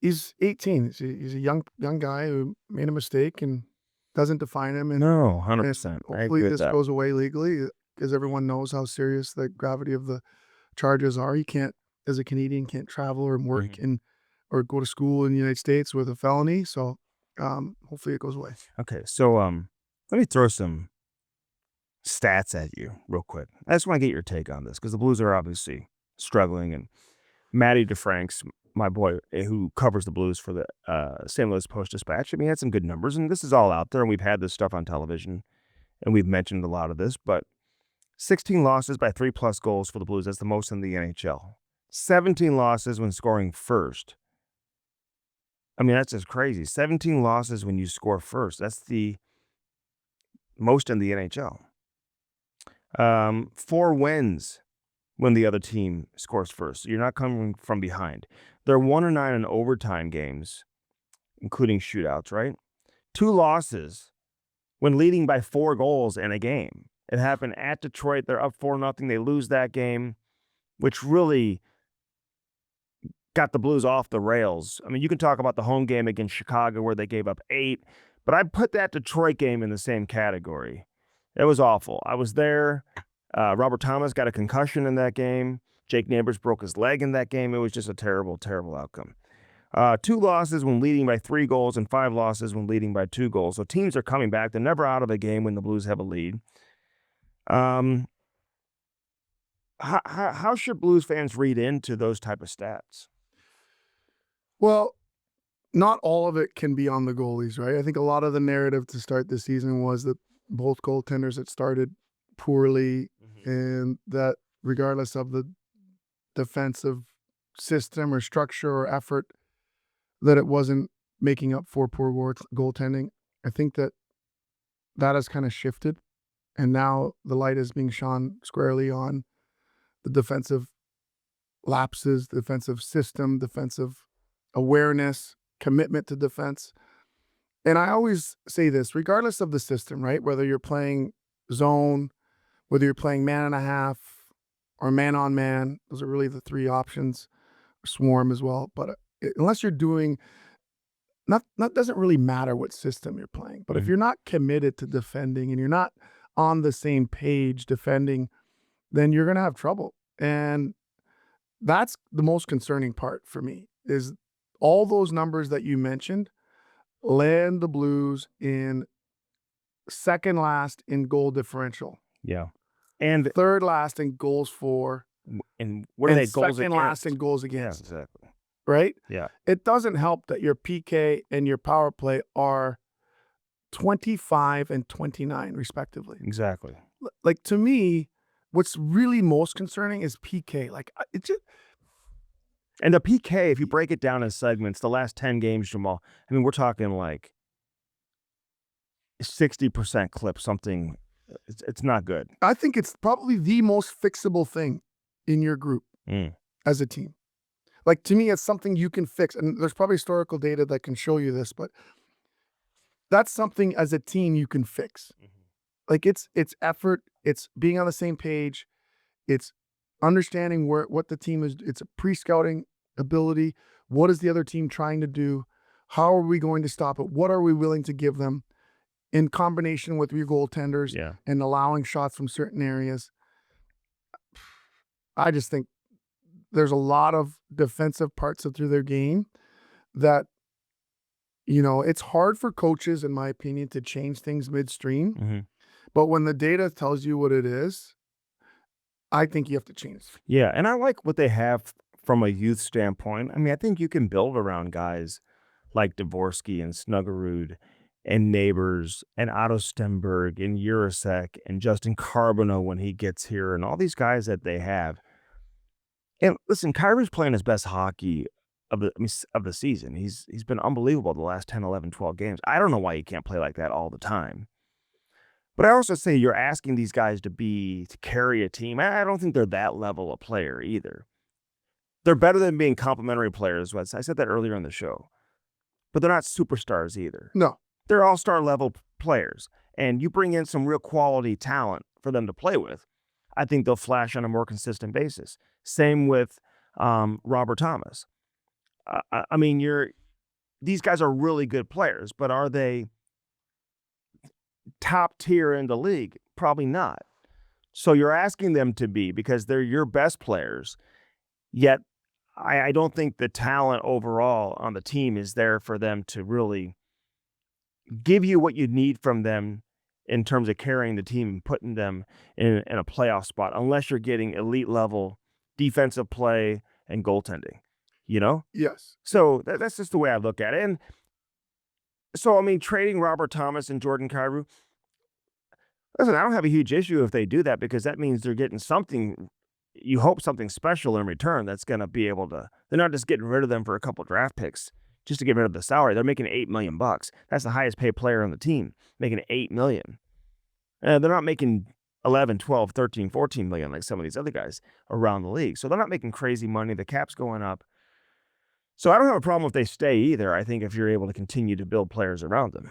he's 18. He's a young guy who made a mistake and doesn't define him. No, And 100%. I hopefully agree with this that. goes away legally because everyone knows how serious the gravity of the charges are. You can't, as a Canadian, can't travel or work in or go to school in the United States with a felony. So hopefully it goes away. Okay, so let me throw some stats at you real quick. I just want to get your take on this because the Blues are obviously struggling, and Matty DeFranks, my boy, who covers the Blues for the St. Louis Post-Dispatch, I mean, he had some good numbers, and this is all out there, and we've had this stuff on television, and we've mentioned a lot of this, but 16 losses by 3+ goals for the Blues. That's the most in the NHL. 17 losses when scoring first. I mean, that's just crazy. 17 losses when you score first. That's the most in the NHL. 4 wins when the other team scores first. So you're not coming from behind. They're 1-9 in overtime games, including shootouts, right? 2 losses when leading by 4 goals in a game. It happened at Detroit. They're up 4-0. They lose that game, which really got the Blues off the rails. I mean, you can talk about the home game against Chicago where they gave up 8, but I'd put that Detroit game in the same category. It was awful. I was there. Robert Thomas got a concussion in that game. Jake Neighbors broke his leg in that game. It was just a terrible, terrible outcome. 2 losses when leading by 3 goals and 5 losses when leading by 2 goals. So teams are coming back. They're never out of a game when the Blues have a lead. How should Blues fans read into those type of stats? Well, not all of it can be on the goalies, right? I think a lot of the narrative to start this season was that both goaltenders had started poorly, and that regardless of the defensive system or structure or effort, that it wasn't making up for poor goaltending. I think that has kind of shifted, and now the light is being shone squarely on the defensive lapses, defensive system, defensive awareness, commitment to defense. And I always say this, regardless of the system, right? Whether you're playing zone, whether you're playing man and a half or man on man, those are really the 3 options, swarm as well. But unless you're doing, not doesn't really matter what system you're playing. But if you're not committed to defending and you're not on the same page defending, then you're going to have trouble. And that's the most concerning part for me, is all those numbers that you mentioned land the Blues in second last in goal differential, Yeah. And third last in goals for, what are and they goals second last in goals Yeah, against, exactly. right? Yeah. It doesn't help that your PK and your power play are 25 and 29 respectively. Exactly. Like, to me, what's really most concerning is PK. Like, it just, And the PK, if you break it down in segments, the last 10 games, Jamal, I mean, we're talking like 60% clip, something. It's not good. I think it's probably the most fixable thing in your group as a team. Like, to me, it's something you can fix. And there's probably historical data that can show you this, but that's something as a team you can fix. Like, it's effort, it's being on the same page, it's understanding what the team is. It's a pre-scouting ability. What is the other team trying to do? How are we going to stop it? What are we willing to give them in combination with your goaltenders and allowing shots from certain areas? I just think there's a lot of defensive parts through their game that, it's hard for coaches, in my opinion, to change things midstream. But when the data tells you what it is, I think you have to change. Yeah, and I like what they have from a youth standpoint. I mean, I think you can build around guys like Dvorsky and Snuggerud and Neighbors and Otto Stenberg and Urasek and Justin Carbonneau when he gets here and all these guys that they have. And listen, Kyrie's playing his best hockey of the season. He's been unbelievable the last 10, 11, 12 games. I don't know why he can't play like that all the time. But I also say you're asking these guys to carry a team. I don't think they're that level of player either. They're better than being complementary players. I said that earlier in the show. But they're not superstars either. No. They're all-star level players. And you bring in some real quality talent for them to play with, I think they'll flash on a more consistent basis. Same with Robert Thomas. I mean, these guys are really good players, but are they top tier in the league? Probably not. So you're asking them to be because they're your best players. Yet I don't think the talent overall on the team is there for them to really give you what you need from them in terms of carrying the team and putting them in a playoff spot, unless you're getting elite level defensive play and goaltending, you know? Yes. So that's just the way I look at it. And so, I mean, trading Robert Thomas and Jordan Kyrou, listen, I don't have a huge issue if they do that because that means they're getting something, you hope something special in return that's going to be able to, they're not just getting rid of them for a couple draft picks just to get rid of the salary. They're making $8 million. That's the highest paid player on the team, making $8 million. They're not making 11, 12, 13, 14 million like some of these other guys around the league. So they're not making crazy money. The cap's going up. So I don't have a problem if they stay either. I think if you're able to continue to build players around them.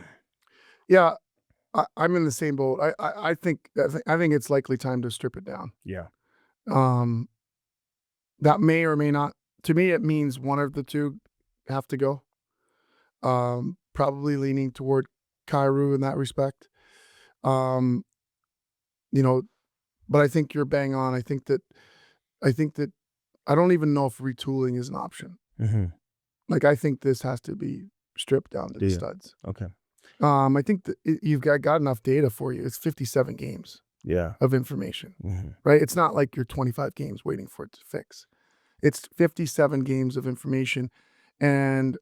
Yeah, I'm in the same boat. I think it's likely time to strip it down. Yeah. That may or may not. To me, it means one of the two have to go. Probably leaning toward Kyrou in that respect. You know, but I think you're bang on. I think that I don't even know if retooling is an option. Mm-hmm. Like, I think this has to be stripped down to the studs. Okay. I think that you've got enough data for you. It's 57 games of information, right? It's not like you're 25 games waiting for it to fix. It's 57 games of information. And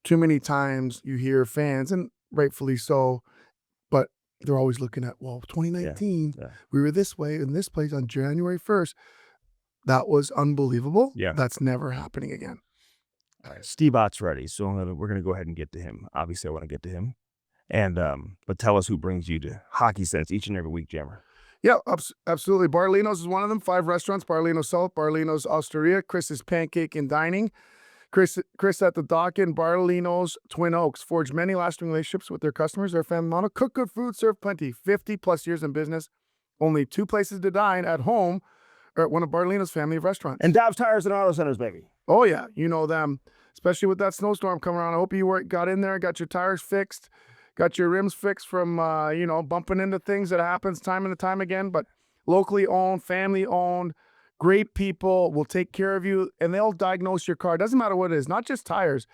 too many times you hear fans, and rightfully so, but they're always looking at, well, 2019, we were this way in this place on January 1st. That was unbelievable. Yeah. That's never happening again. All right. Steve Ott's ready, so we're going to go ahead and get to him. Obviously, I want to get to him. And but tell us who brings you to Hockey Sense each and every week, Jammer. Yeah, absolutely. Barlino's is one of them. 5 restaurants: Barlino South, Barlino's Osteria, Chris's Pancake and Dining, Chris at the Dock Inn, Barlino's Twin Oaks. Forged many lasting relationships with their customers. Their family model: cook good food, serve plenty. 50+ years in business. Only 2 places to dine: at home or at one of Barlino's family of restaurants. And Dobbs Tires and Auto Centers, baby. Oh yeah, you know them, especially with that snowstorm coming around. I hope you got in there, got your tires fixed, got your rims fixed from bumping into things that happens time and time again. But locally owned, family owned, great people will take care of you, and they'll diagnose your car. Doesn't matter what it is, not just tires.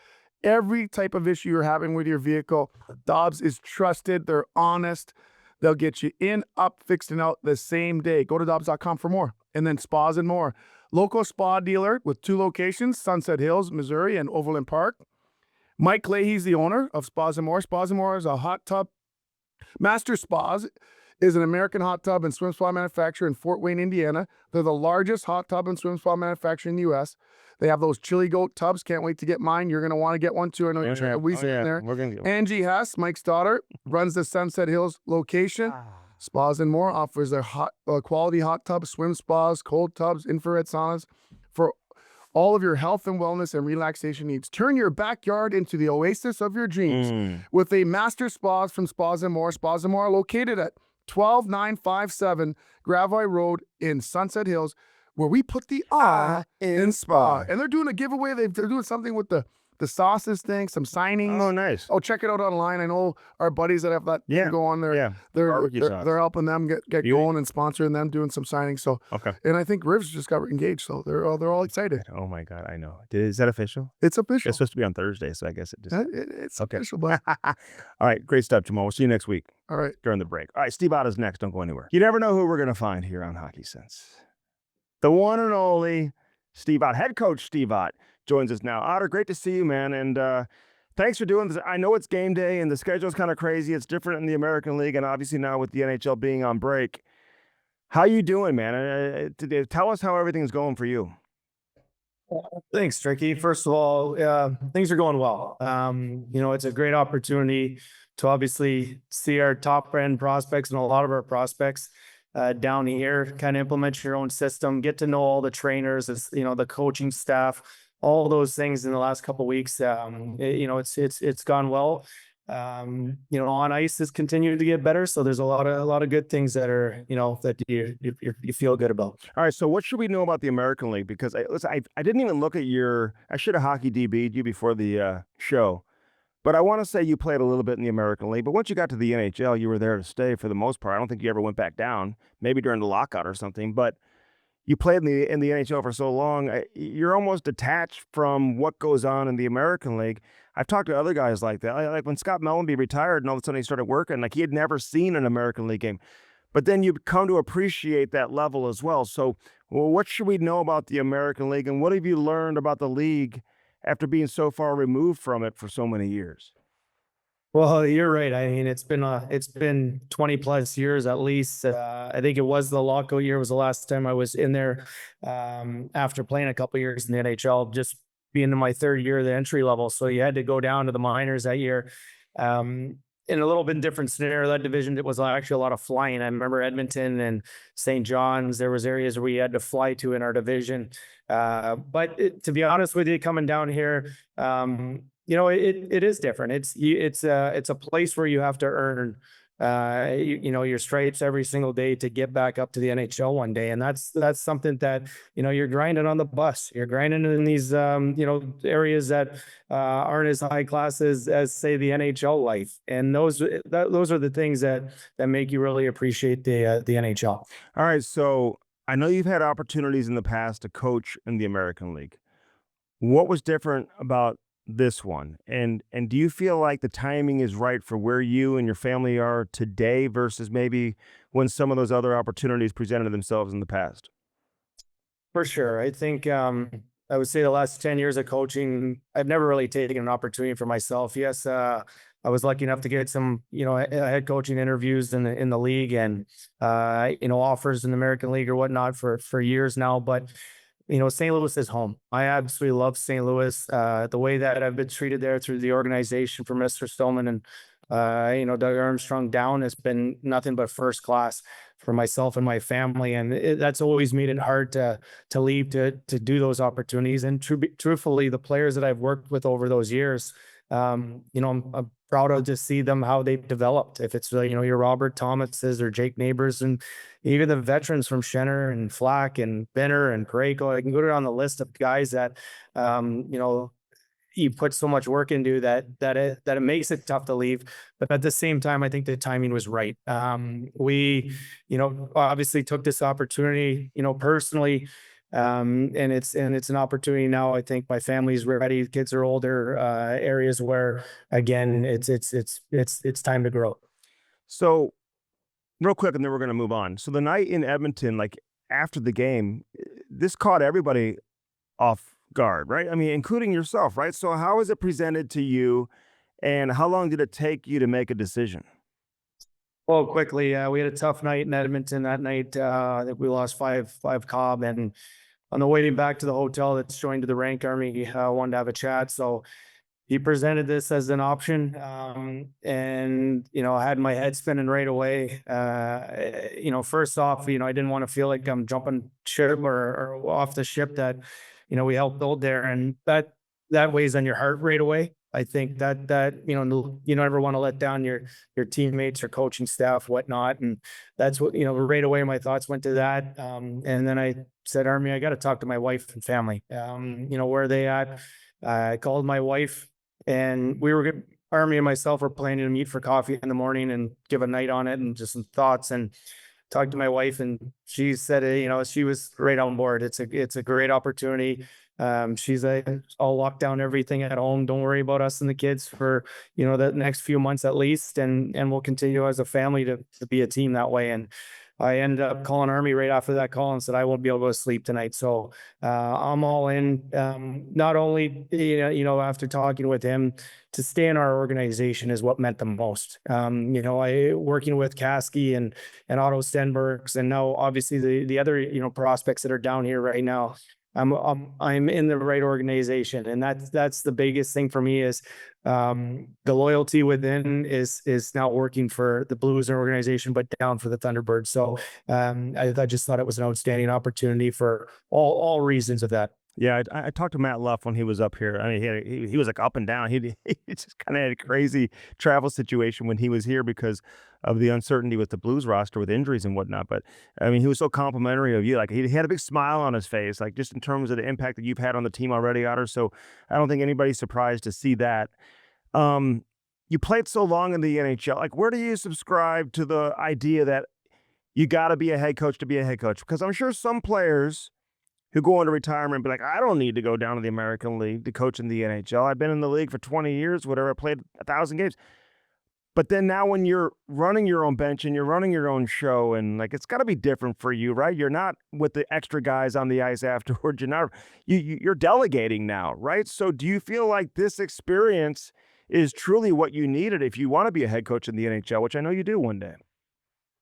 Every type of issue you're having with your vehicle, Dobbs is trusted. They're honest. They'll get you in, up, fixed, and out the same day. Go to Dobbs.com for more. And then Spas and More. Local spa dealer with 2 locations, Sunset Hills, Missouri, and Overland Park. Mike Leahy's the owner of Spas and More. Spas and More is a hot tub. Master Spas is an American hot tub and swim spa manufacturer in Fort Wayne, Indiana. They're the largest hot tub and swim spa manufacturer in the U.S. They have those chili goat tubs. Can't wait to get mine. You're going to want to get one too. I know you're there. We're gonna get one. Angie Hess, Mike's daughter, runs the Sunset Hills location. Spas and More offers their quality hot tubs, swim spas, cold tubs, infrared saunas for all of your health and wellness and relaxation needs. Turn your backyard into the oasis of your dreams with a master spas from Spas and More. Spas and More are located at 12957 Gravois Road in Sunset Hills, where we put the in spa. And they're doing a giveaway. They're doing something with the sauces thing, some signings. Oh, nice. Oh, check it out online. I know our buddies that have that thing go on there. They're helping them get going and sponsoring them, doing some signings. So and I think Rivs just got engaged, so they're all excited. Oh my God, I know. Is that official? It's official. It's supposed to be on Thursday, so I guess it just it's official. But all right, great stuff, Jamal. We'll see you next week. All right, during the break. All right, Steve Ott is next. Don't go anywhere. You never know who we're gonna find here on Hockey Sense. The one and only Steve Ott, head coach Steve Ott, joins us now. Otter, great to see you, man. And thanks for doing this. I know it's game day and the schedule's kind of crazy. It's different in the American League and obviously now with the NHL being on break. How you doing, man? Tell us how everything's going for you. Thanks, Tricky. First of all, things are going well. It's a great opportunity to obviously see our top end prospects and a lot of our prospects down here, kind of implement your own system, get to know all the trainers, the coaching staff, all those things in the last couple of weeks. It's gone well. On ice is continuing to get better. So there's a lot of good things that are, that you feel good about. All right, so what should we know about the American League? Because listen, I didn't even look at your. I should have hockey DB'd you before the show, but I want to say you played a little bit in the American League. But once you got to the NHL, you were there to stay for the most part. I don't think you ever went back down. Maybe during the lockout or something, but you played in the NHL for so long, you're almost detached from what goes on in the American League. I've talked to other guys like that. Like when Scott Mellenby retired and all of a sudden he started working, like he had never seen an American League game. But then you come to appreciate that level as well. So, well, what should we know about the American League, and what have you learned about the league after being so far removed from it for so many years? Well, you're right. I mean, it's been 20 plus years at least. I think it was the lockout year was the last time I was in there, after playing a couple years in the NHL, just being in my third year of the entry level. So you had to go down to the minors that year. In a little bit different scenario, that division, it was actually a lot of flying. I remember Edmonton and St. John's, there was areas where we had to fly to in our division. To be honest with you, coming down here, it is different. It's a place where you have to earn, your stripes every single day to get back up to the NHL one day. And that's something that, you're grinding on the bus, you're grinding in these, areas that, aren't as high class as say the NHL life. And those are the things that make you really appreciate the NHL. All right, so I know you've had opportunities in the past to coach in the American League. What was different about this one? And do you feel like the timing is right for where you and your family are today versus maybe when some of those other opportunities presented themselves in the past? For sure. I think I would say the last 10 years of coaching, I've never really taken an opportunity for myself. Yes, I was lucky enough to get some, head coaching interviews in the league and offers in the American League or whatnot for years now. But St. Louis is home. I absolutely love St. Louis. The way that I've been treated there through the organization from Mr. Stillman and Doug Armstrong down has been nothing but first class for myself and my family, and that's always made it hard to leave to do those opportunities. And truthfully, the players that I've worked with over those years, I'm proud of to see them how they've developed. If it's your Robert Thomases or Jake Neighbors, and even the veterans from Schenner and Flack and Benner and Parayko, I can go down the list of guys that you put so much work into that it makes it tough to leave. But at the same time, I think the timing was right. We, obviously took this opportunity, personally. And it's an opportunity now. I think my family's ready. Kids are older, areas where again, it's time to grow. So real quick, and then we're going to move on. So the night in Edmonton, like after the game, this caught everybody off guard, right? I mean, including yourself, right? So how was it presented to you, and how long did it take you to make a decision? Well, quickly, we had a tough night in Edmonton that night. I think we lost five Cobb, and on the way back to the hotel that's joined to the rank army, he wanted to have a chat. So he presented this as an option, and I had my head spinning right away. First off, I didn't want to feel like I'm jumping ship or off the ship that we helped build there, and that weighs on your heart right away. I think that you never want to let down your teammates or coaching staff, whatnot, and that's what right away my thoughts went to that. And then I said, Army, I got to talk to my wife and family. Where are they at? I called my wife, and Army and myself were planning to meet for coffee in the morning and give a night on it and just some thoughts, and talked to my wife, and she said, she was right on board. It's a great opportunity. She's like, I'll lock down everything at home. Don't worry about us and the kids for, the next few months at least. And we'll continue as a family to be a team that way. And I ended up calling Army right after that call and said, I won't be able to go to sleep tonight. So, I'm all in, not only, after talking with him, to stay in our organization is what meant the most. I working with Kasky and Otto Stenbergs, and now obviously the other, prospects that are down here right now. I'm in the right organization, and that's the biggest thing for me is the loyalty within is now working for the Blues organization, but down for the Thunderbirds. So I just thought it was an outstanding opportunity for all reasons of that. Yeah, I talked to Matt Luff when he was up here. I mean, he was like up and down. He just kind of had a crazy travel situation when he was here because of the uncertainty with the Blues roster with injuries and whatnot. But I mean, he was so complimentary of you. Like he had a big smile on his face, like just in terms of the impact that you've had on the team already, Otter. So I don't think anybody's surprised to see that. Um, you played so long in the NHL. Like, where do you subscribe to the idea that you got to be a head coach to be a head coach? Because I'm sure some players who go into retirement and be like, I don't need to go down to the American League to coach in the NHL. I've been in the league for 20 years, whatever. I played 1,000 games. But then now when you're running your own bench and you're running your own show and like, it's got to be different for you, right? You're not with the extra guys on the ice afterwards. You're delegating now, right? So do you feel like this experience is truly what you needed if you want to be a head coach in the NHL, which I know you do one day?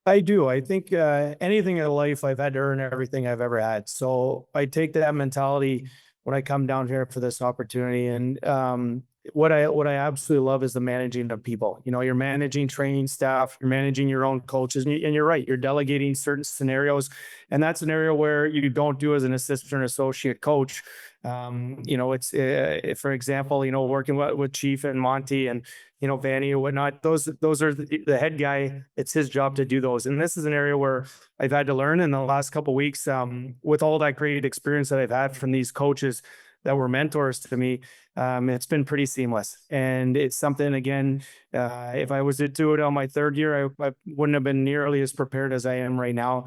I do. I think anything in life, I've had to earn everything I've ever had. So I take that mentality when I come down here for this opportunity. And what I absolutely love is the managing of people. You know, you're managing training staff, you're managing your own coaches, and you're right. You're delegating certain scenarios, and that's an area where you don't do as an assistant or associate coach. You know, it's for example, you know, working with Chief and Monty and Vanny and whatnot. Those are the head guy. It's his job to do those. And this is an area where I've had to learn in the last couple of weeks with all that great experience that I've had from these coaches that were mentors to me. It's been pretty seamless. And it's something, again, if I was to do it on my third year, I wouldn't have been nearly as prepared as I am right now.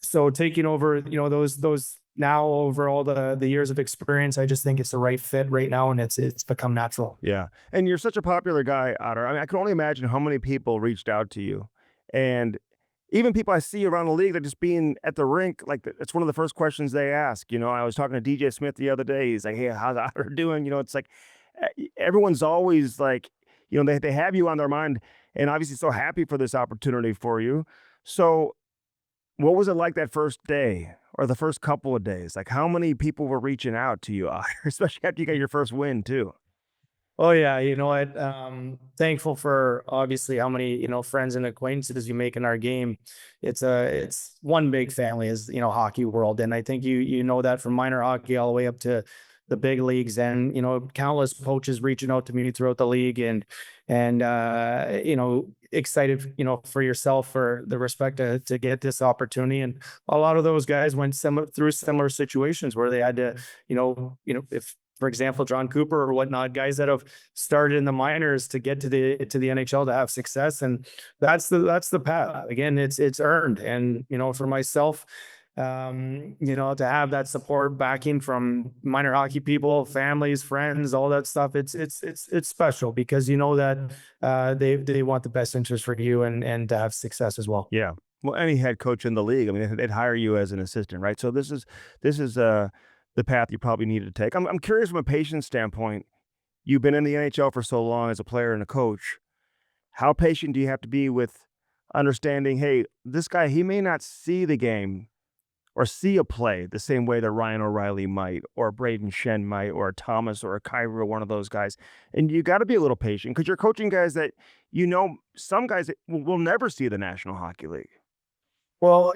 So taking over, those now over all the years of experience, I just think it's the right fit right now, and it's become natural. Yeah. And you're such a popular guy, Otter. I mean, I can only imagine how many people reached out to you. And even people I see around the league that just being at the rink, like it's one of the first questions they ask. I was talking to DJ Smith the other day. He's like, hey, how's Otter doing? It's like everyone's always like, they have you on their mind and obviously so happy for this opportunity for you. So what was it like that first day or the first couple of days? Like how many people were reaching out to you, Otter, especially after you got your first win too? Oh yeah, you know what? Thankful for obviously how many friends and acquaintances you make in our game. It's one big family, is hockey world, and I think you know that from minor hockey all the way up to the big leagues, and countless coaches reaching out to me throughout the league, and excited for yourself for the respect to get this opportunity. And a lot of those guys went through similar situations where they had to if, for example, John Cooper or whatnot, guys that have started in the minors to get to the NHL to have success. And that's the path. Again, it's earned. And, for myself, to have that support backing from minor hockey people, families, friends, all that stuff, it's special because that they want the best interest for you and to have success as well. Yeah. Well, any head coach in the league, I mean, they'd hire you as an assistant, right? So this is the path you probably needed to take. I'm curious from a patient standpoint. You've been in the NHL for so long as a player and a coach. How patient do you have to be with understanding, hey, this guy, he may not see the game or see a play the same way that Ryan O'Reilly might, or Braden Shen might, or a Thomas or a Kyra, one of those guys. And you got to be a little patient because you're coaching guys that, some guys that will never see the National Hockey League. Well,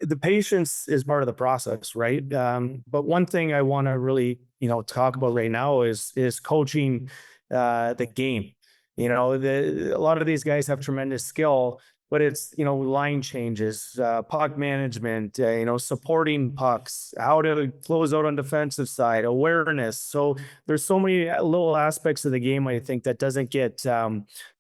the patience is part of the process, right? But one thing I want to really, talk about right now is coaching the game. A lot of these guys have tremendous skill, but it's, line changes, puck management, supporting pucks, how to close out on defensive side, awareness. So there's so many little aspects of the game, I think, that doesn't get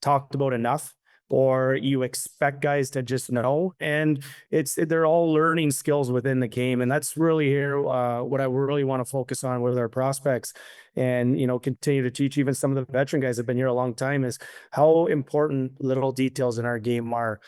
talked about enough, or you expect guys to just know. And they're all learning skills within the game. And that's really here what I really want to focus on with our prospects, and continue to teach even some of the veteran guys that have been here a long time, is how important little details in our game are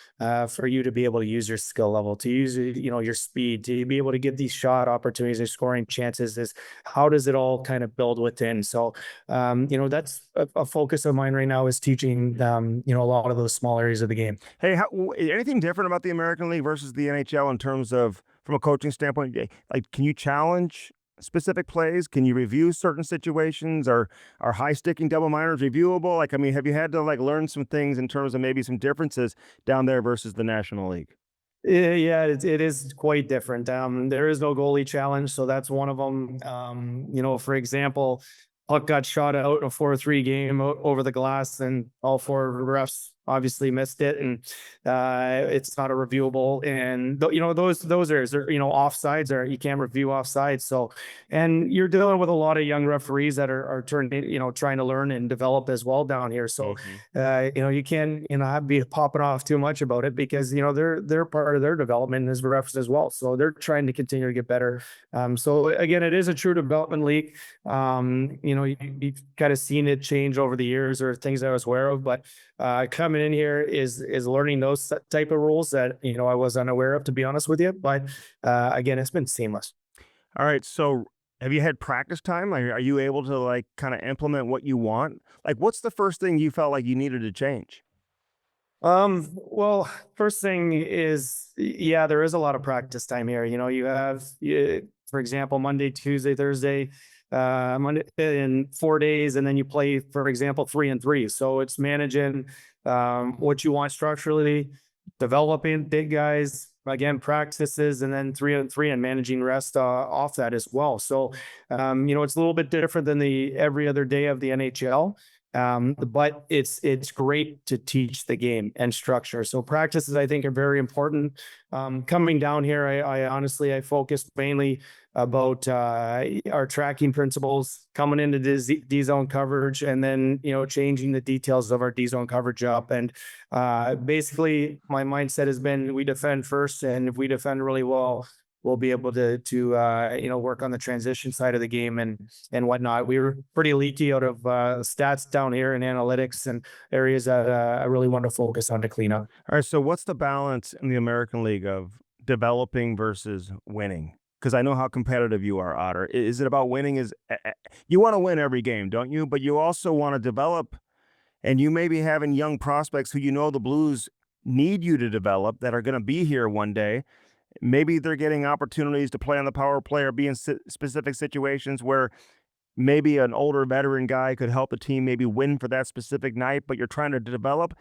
for you to be able to use your skill level, to use your speed, to be able to get these shot opportunities or scoring chances. Is how does it all kind of build within? So that's a focus of mine right now, is teaching a lot of those small areas of the game. Hey, anything different about the American League versus the NHL in terms of, from a coaching standpoint? Like, can you challenge specific plays? Can you review certain situations? Are high sticking double minors reviewable? Like, I mean, have you had to learn some things in terms of maybe some differences down there versus the National League? Yeah, it is quite different. There is no goalie challenge, so that's one of them. For example, puck got shot out in a 4-3 game over the glass, and all four refs obviously missed it, and it's not a reviewable. And those are offsides, or you can't review offsides. So, and you're dealing with a lot of young referees that are turning, trying to learn and develop as well down here. So you can't, be popping off too much about it, because, they're part of their development as refs as well. So they're trying to continue to get better. So again, it is a true development league. You've kind of seen it change over the years, or things I was aware of, but coming in here is learning those type of rules that, I was unaware of, to be honest with you. But again, it's been seamless. All right. So have you had practice time? Like, are you able to like kind of implement what you want? Like, what's the first thing you felt like you needed to change? Well, first thing is, yeah, there is a lot of practice time here. You have, for example, Monday, Tuesday, Thursday, Monday in 4 days, and then you play, for example, 3 and 3. So it's managing, what you want structurally, developing big guys, again, practices, and then 3 and 3, and managing rest, off that as well. So, it's a little bit different than the every other day of the NHL. But it's great to teach the game and structure. So practices, I think, are very important. Coming down here, I honestly, I focused mainly about our tracking principles, coming into D zone coverage, and then, changing the details of our D zone coverage up. And basically, my mindset has been, we defend first, and if we defend really well, we'll be able to work on the transition side of the game and whatnot. We were pretty leaky out of stats down here and analytics, and areas that I really want to focus on to clean up. All right. So what's the balance in the American League of developing versus winning? Because I know how competitive you are, Otter. Is it about winning? You want to win every game, don't you? But you also want to develop, and you may be having young prospects who the Blues need you to develop, that are going to be here one day. Maybe they're getting opportunities to play on the power play, or be in specific situations where maybe an older veteran guy could help the team maybe win for that specific night, but you're trying to develop.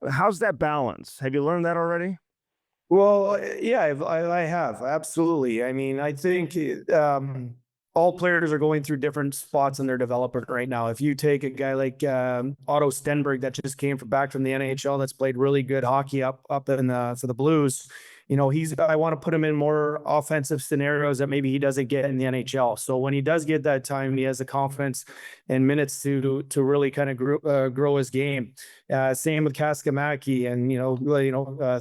How's that balance? Have you learned that already? Well, yeah, I have, absolutely. I mean, I think all players are going through different spots in their development right now. If you take a guy like Otto Stenberg, that just came back from the NHL, that's played really good hockey up in for the Blues. I want to put him in more offensive scenarios that maybe he doesn't get in the NHL. So when he does get that time, he has the confidence and minutes to really kind of grow his game. Same with Kaskamaki and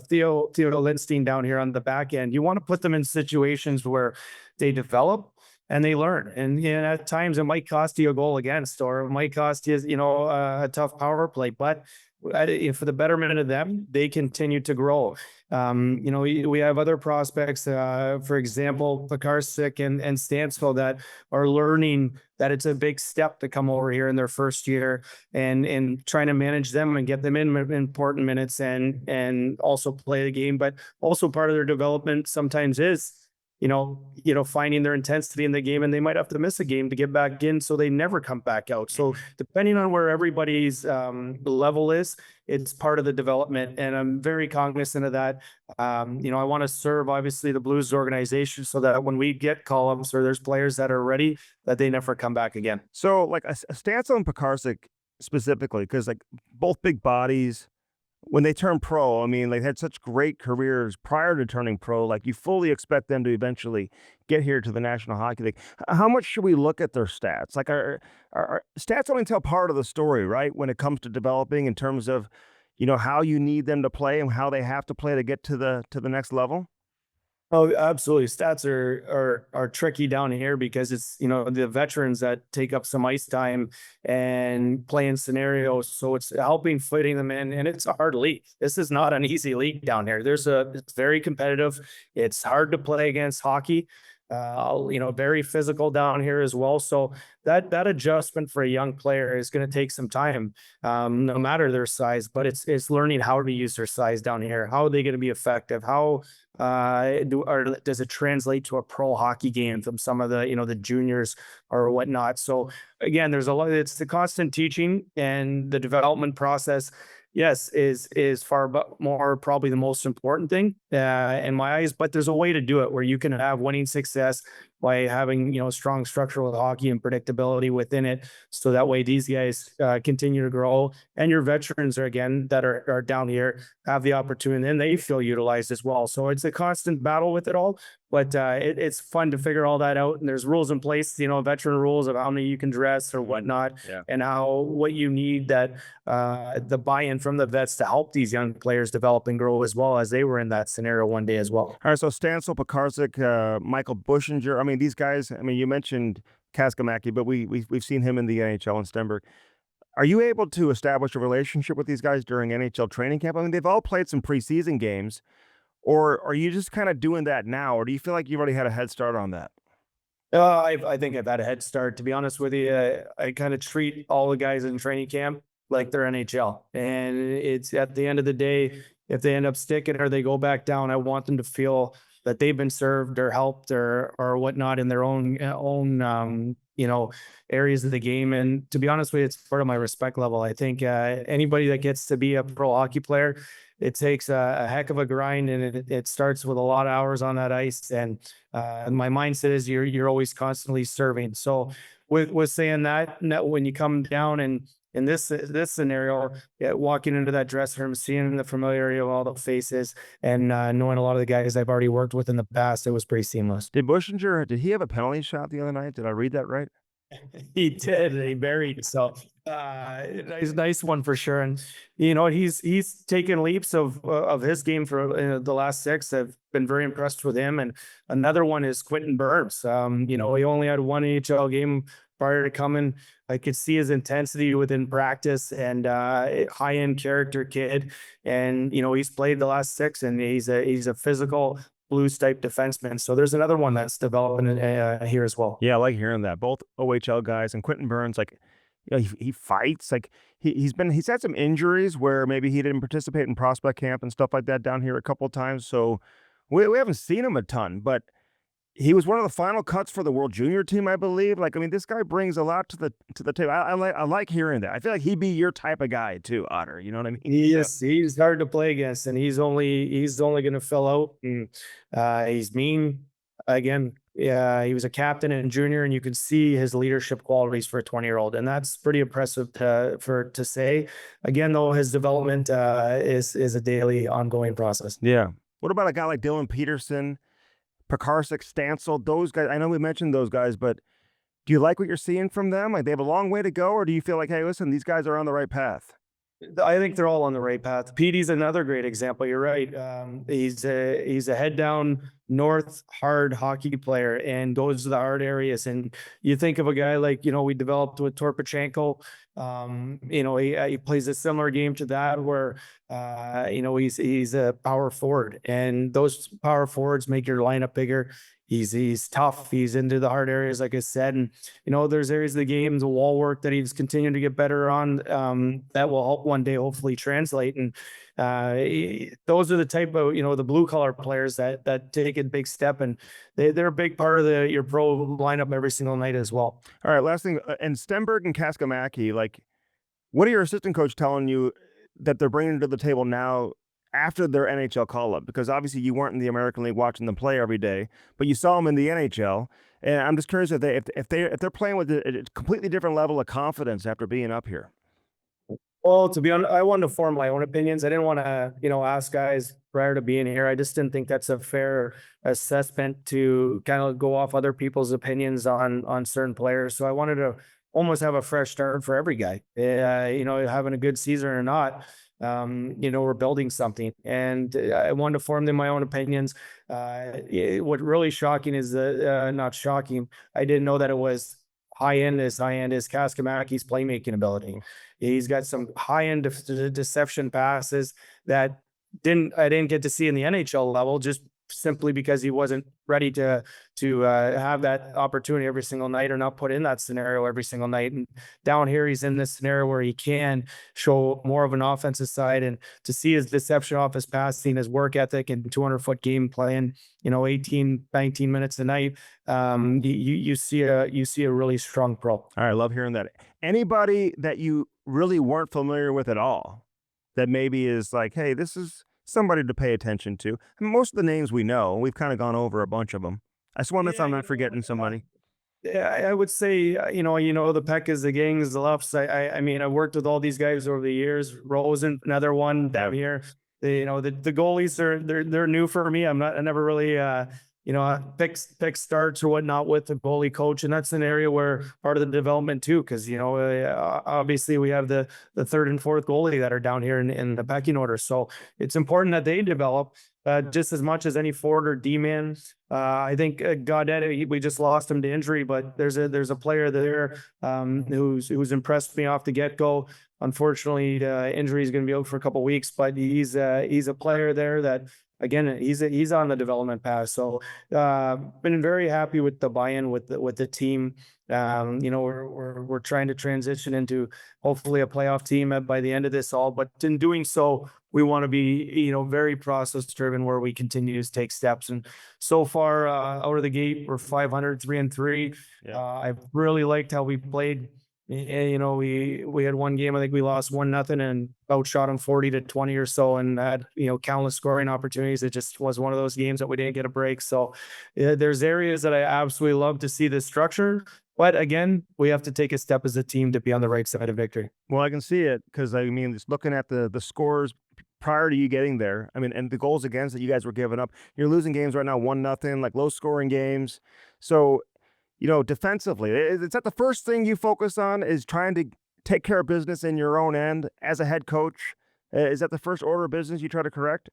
Theo Lindstein down here on the back end. You want to put them in situations where they develop and they learn. And at times it might cost you a goal against, or it might cost you, a tough power play. But for the betterment of them, they continue to grow. We have other prospects, for example, Pekarsik and Stansfield, that are learning that it's a big step to come over here in their first year, and trying to manage them and get them in important minutes, and also play the game. But also part of their development sometimes is finding their intensity in the game, and they might have to miss a game to get back in, so they never come back out. So depending on where everybody's level is, it's part of the development, and I'm very cognizant of that. I want to serve, obviously, the Blues organization, so that when we get call-ups or there's players that are ready, that they never come back again. So like a stance on Pekarsik specifically, because like both big bodies, when they turn pro, I mean, they had such great careers prior to turning pro. Like, you fully expect them to eventually get here to the National Hockey League. How much should we look at their stats? Like, our stats only tell part of the story, right? When it comes to developing, in terms of, how you need them to play and how they have to play to get to the next level. Oh, absolutely. Stats are tricky down here, because it's, the veterans that take up some ice time and play in scenarios. So it's helping fitting them in, and it's a hard league. This is not an easy league down here. It's very competitive. It's hard to play against hockey. Very physical down here as well. So that adjustment for a young player is going to take some time, no matter their size. But it's learning how to use their size down here. How are they going to be effective? How does it translate to a pro hockey game from some of the the juniors or whatnot? So again, there's a lot. It's the constant teaching and the development process. yes, is far more probably the most important thing in my eyes. But there's a way to do it where you can have winning success by having strong structural hockey and predictability within it, so that way these guys continue to grow, and your veterans are again that are down here have the opportunity and they feel utilized as well. So it's a constant battle with it all, but it's fun to figure all that out. And there's rules in place, veteran rules of how many you can dress or whatnot, and what you need that the buy-in from the vets to help these young players develop and grow as well, as they were in that scenario one day as well. All right, so Stancil, Pekarsik, Michael Bushinger. I mean, these guys. I mean, you mentioned Kaskimaki, but we've seen him in the NHL in Stenberg. Are you able to establish a relationship with these guys during NHL training camp? I mean, they've all played some preseason games, or are you just kind of doing that now, or do you feel like you've already had a head start on that? I think I've had a head start, to be honest with you. I kind of treat all the guys in training camp like they're NHL. And it's at the end of the day, if they end up sticking or they go back down, I want them to feel that they've been served or helped or whatnot in their own areas of the game. And to be honest with you, it's part of my respect level. I think anybody that gets to be a pro hockey player, it takes a heck of a grind, and it starts with a lot of hours on that ice. And my mindset is you're always constantly serving. So with saying that, when you come down and in this scenario, walking into that dressing room, seeing the familiarity of all the faces, and knowing a lot of the guys I've already worked with in the past, it was pretty seamless. Did Bushinger? Did he have a penalty shot the other night? Did I read that right? He did. He buried. So nice one for sure. And he's taken leaps of his game for the last 6. I've been very impressed with him. And another one is Quentin Burns. He only had one AHL game prior to coming. I could see his intensity within practice, and high end character kid. And he's played the last 6, and he's a physical Blues type defenseman. So there's another one that's developing here as well. Yeah, I like hearing that. Both OHL guys, and Quentin Burns, like, he fights. Like he's had some injuries where maybe he didn't participate in prospect camp and stuff like that down here a couple of times. So we haven't seen him a ton, but he was one of the final cuts for the World Junior team, I believe. Like, I mean, this guy brings a lot to the table. I like hearing that. I feel like he'd be your type of guy too, Otter. You know what I mean? Yes, he's hard to play against, and he's only going to fill out. And he's mean. Again, yeah, he was a captain in junior, and you can see his leadership qualities for a 20-year-old, and that's pretty impressive to say. Again, though, his development is a daily, ongoing process. Yeah. What about a guy like Dylan Peterson, Pekarsik, Stancil? Those guys. I know we mentioned those guys, but do you like what you're seeing from them? Like, they have a long way to go, or do you feel like, hey, listen, these guys are on the right path? I think they're all on the right path. Petey's another great example. You're right. He's a head down north hard hockey player and goes to the hard areas. And you think of a guy like we developed with Torpachenko. He plays a similar game to that where he's a power forward, and those power forwards make your lineup bigger. He's tough. He's into the hard areas, like I said. And, there's areas of the game, the wall work that he's continuing to get better on, that will help one day hopefully translate. And those are the type of, the blue collar players that take a big step, and they're a big part of your pro lineup every single night as well. All right, last thing. And Stenberg and Kaskimaki, like, what are your assistant coach telling you that they're bringing to the table now after their NHL call-up? Because obviously you weren't in the American League watching them play every day, but you saw them in the NHL. And I'm just curious if they're playing with a completely different level of confidence after being up here. Well, to be honest, I wanted to form my own opinions. I didn't want to, ask guys prior to being here. I just didn't think that's a fair assessment to kind of go off other people's opinions on certain players. So I wanted to almost have a fresh start for every guy. Having a good season or not. We're building something, and I wanted to form them my own opinions. What really shocking is not shocking. I didn't know that it was high end is Kaskimaki's playmaking ability. He's got some high end deception passes that I didn't get to see in the NHL level, just simply because he wasn't ready to have that opportunity every single night, or not put in that scenario every single night. And down here, he's in this scenario where he can show more of an offensive side, and to see his deception off his passing, his work ethic, and 200-foot game playing, 18, 19 minutes a night. You see a really strong pro. All right, I love hearing that. Anybody that you really weren't familiar with at all that maybe is like, hey, this is somebody to pay attention to? And most of the names we know, we've kind of gone over a bunch of them. I just wonder if Yeah, I'm not forgetting somebody. yeah, I would say, the Pekkas, the Gangs, the Luffs. I mean, I worked with all these guys over the years. Rosen, another one down here. The goalies are they're new for me. I never really pick starts or whatnot with the goalie coach, and that's an area where part of the development too, because obviously we have the third and fourth goalie that are down here in the pecking order, so it's important that they develop just as much as any forward or D man. I think Gaudette, we just lost him to injury, but there's a player there who's impressed me off the get go. Unfortunately, the injury is going to be out for a couple of weeks, but he's a player there that, again, he's on the development path. So been very happy with the buy-in with the team. We're trying to transition into hopefully a playoff team by the end of this all, but in doing so, we want to be, very process driven where we continue to take steps. And so far out of the gate, we're 500, 3-3. Yeah. I've really liked how we played. We had one game, I think we lost 1-0 and outshot them 40-20 or so, and had, countless scoring opportunities. It just was one of those games that we didn't get a break. So there's areas that I absolutely love to see this structure. But again, we have to take a step as a team to be on the right side of victory. Well, I can see it because, I mean, just looking at the scores prior to you getting there, I mean, and the goals against that you guys were giving up, you're losing games right now 1-0, like low scoring games. So, defensively, is that the first thing you focus on, is trying to take care of business in your own end as a head coach? Is that the first order of business you try to correct?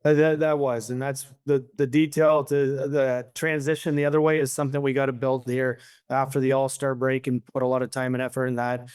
That was, and that's the detail to the transition the other way is something we got to build here after the All-Star break and put a lot of time and effort in that.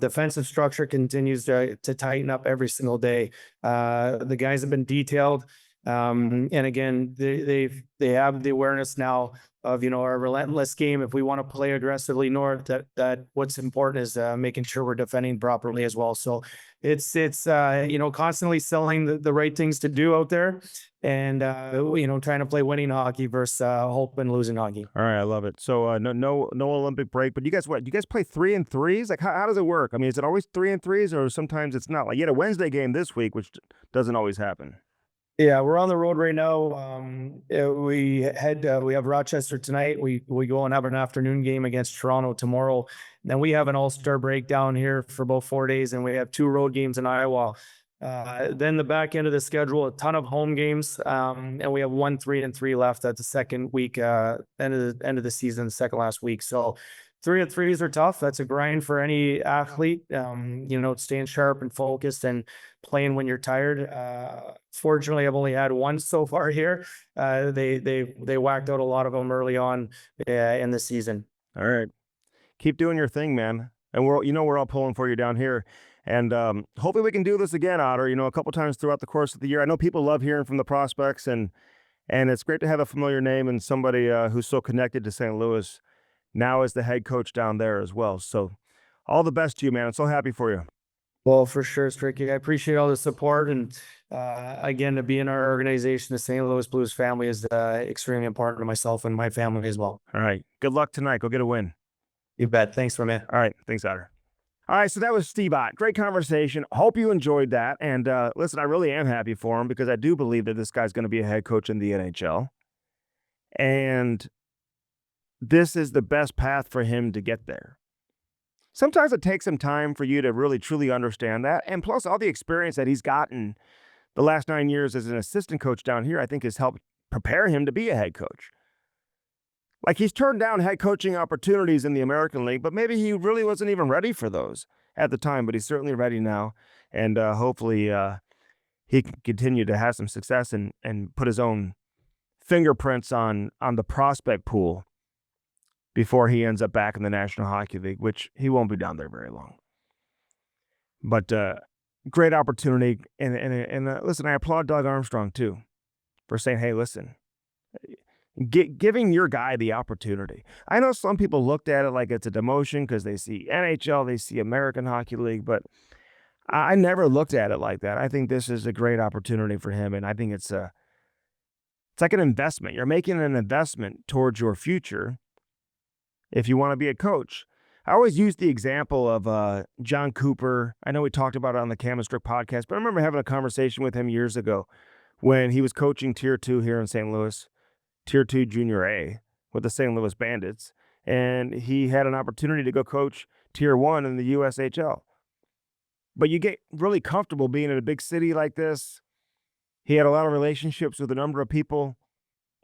Defensive structure continues to tighten up every single day. The guys have been detailed. And again, they have the awareness now of, our relentless game. If we want to play aggressively north, that what's important is making sure we're defending properly as well. So it's constantly selling the right things to do out there, and trying to play winning hockey versus hoping losing hockey. All right, I love it. So no Olympic break, but you guys what? You guys play 3-3s? Like how does it work? I mean, is it always 3-3s, or sometimes it's not? Like you had a Wednesday game this week, which doesn't always happen. Yeah, we're on the road right now. We have Rochester tonight. We go and have an afternoon game against Toronto tomorrow. Then we have an all-star break down here for about 4 days, and we have 2 road games in Iowa. Then the back end of the schedule, a ton of home games, and we have 1 3-3 left at the second week, end of the season, second last week. So 3-3s are tough. That's a grind for any athlete. Staying sharp and focused and playing when you're tired. Fortunately, I've only had one so far here. They whacked out a lot of them early on in the season. All right, keep doing your thing, man. And we're all pulling for you down here. And hopefully we can do this again, Otter. A couple times throughout the course of the year. I know people love hearing from the prospects, and it's great to have a familiar name and somebody who's so connected to St. Louis now as the head coach down there as well. So all the best to you, man. I'm so happy for you. Well, for sure, Stricky. I appreciate all the support. And again, to be in our organization, the St. Louis Blues family is extremely important to myself and my family as well. All right. Good luck tonight. Go get a win. You bet. Thanks, man. All right. Thanks, Otter. All right. So that was Steve Ott. Great conversation. Hope you enjoyed that. And listen, I really am happy for him because I do believe that this guy's going to be a head coach in the NHL. And this is the best path for him to get there. Sometimes it takes some time for you to really, truly understand that. And plus, all the experience that he's gotten the last 9 years as an assistant coach down here, I think has helped prepare him to be a head coach. Like, he's turned down head coaching opportunities in the American League, but maybe he really wasn't even ready for those at the time, but he's certainly ready now. And hopefully he can continue to have some success and put his own fingerprints on the prospect pool before he ends up back in the National Hockey League, which he won't be down there very long. But great opportunity. And listen, I applaud Doug Armstrong, too, for saying, hey, listen, giving your guy the opportunity. I know some people looked at it like it's a demotion because they see NHL, they see American Hockey League, but I never looked at it like that. I think this is a great opportunity for him, and I think it's like an investment. You're making an investment towards your future if you want to be a coach. I always use the example of John Cooper. I know we talked about it on the Cam and Strick podcast, but I remember having a conversation with him years ago when he was coaching Tier 2 here in St. Louis, Tier 2 Junior A with the St. Louis Bandits, and he had an opportunity to go coach Tier 1 in the USHL. But you get really comfortable being in a big city like this. He had a lot of relationships with a number of people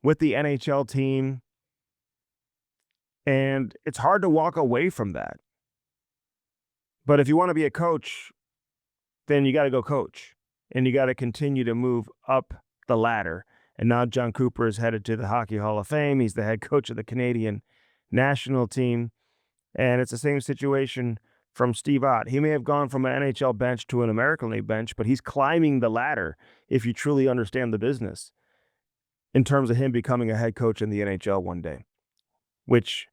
with the NHL team, and it's hard to walk away from that. But if you want to be a coach, then you got to go coach, and you got to continue to move up the ladder. And now John Cooper is headed to the Hockey Hall of Fame. He's the head coach of the Canadian national team, and it's the same situation from Steve Ott. He may have gone from an NHL bench to an American League bench, but he's climbing the ladder if you truly understand the business in terms of him becoming a head coach in the NHL one day, which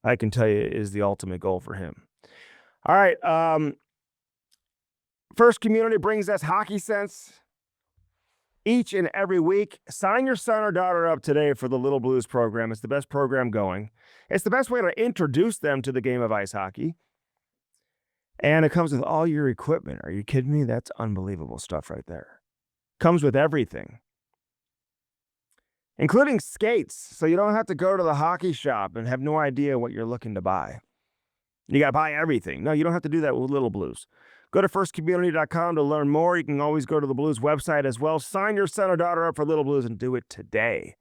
I can tell you is the ultimate goal for him. All right. First Community brings us Hockey Sense each and every week. Sign your son or daughter up today for the Little Blues program. It's the best program going. It's the best way to introduce them to the game of ice hockey. And it comes with all your equipment. Are you kidding me? That's unbelievable stuff right there. Comes with everything, including skates, so you don't have to go to the hockey shop and have no idea what you're looking to buy. You got to buy everything. No, you don't have to do that with Little Blues. Go to firstcommunity.com to learn more. You can always go to the Blues website as well. Sign your son or daughter up for Little Blues and do it today.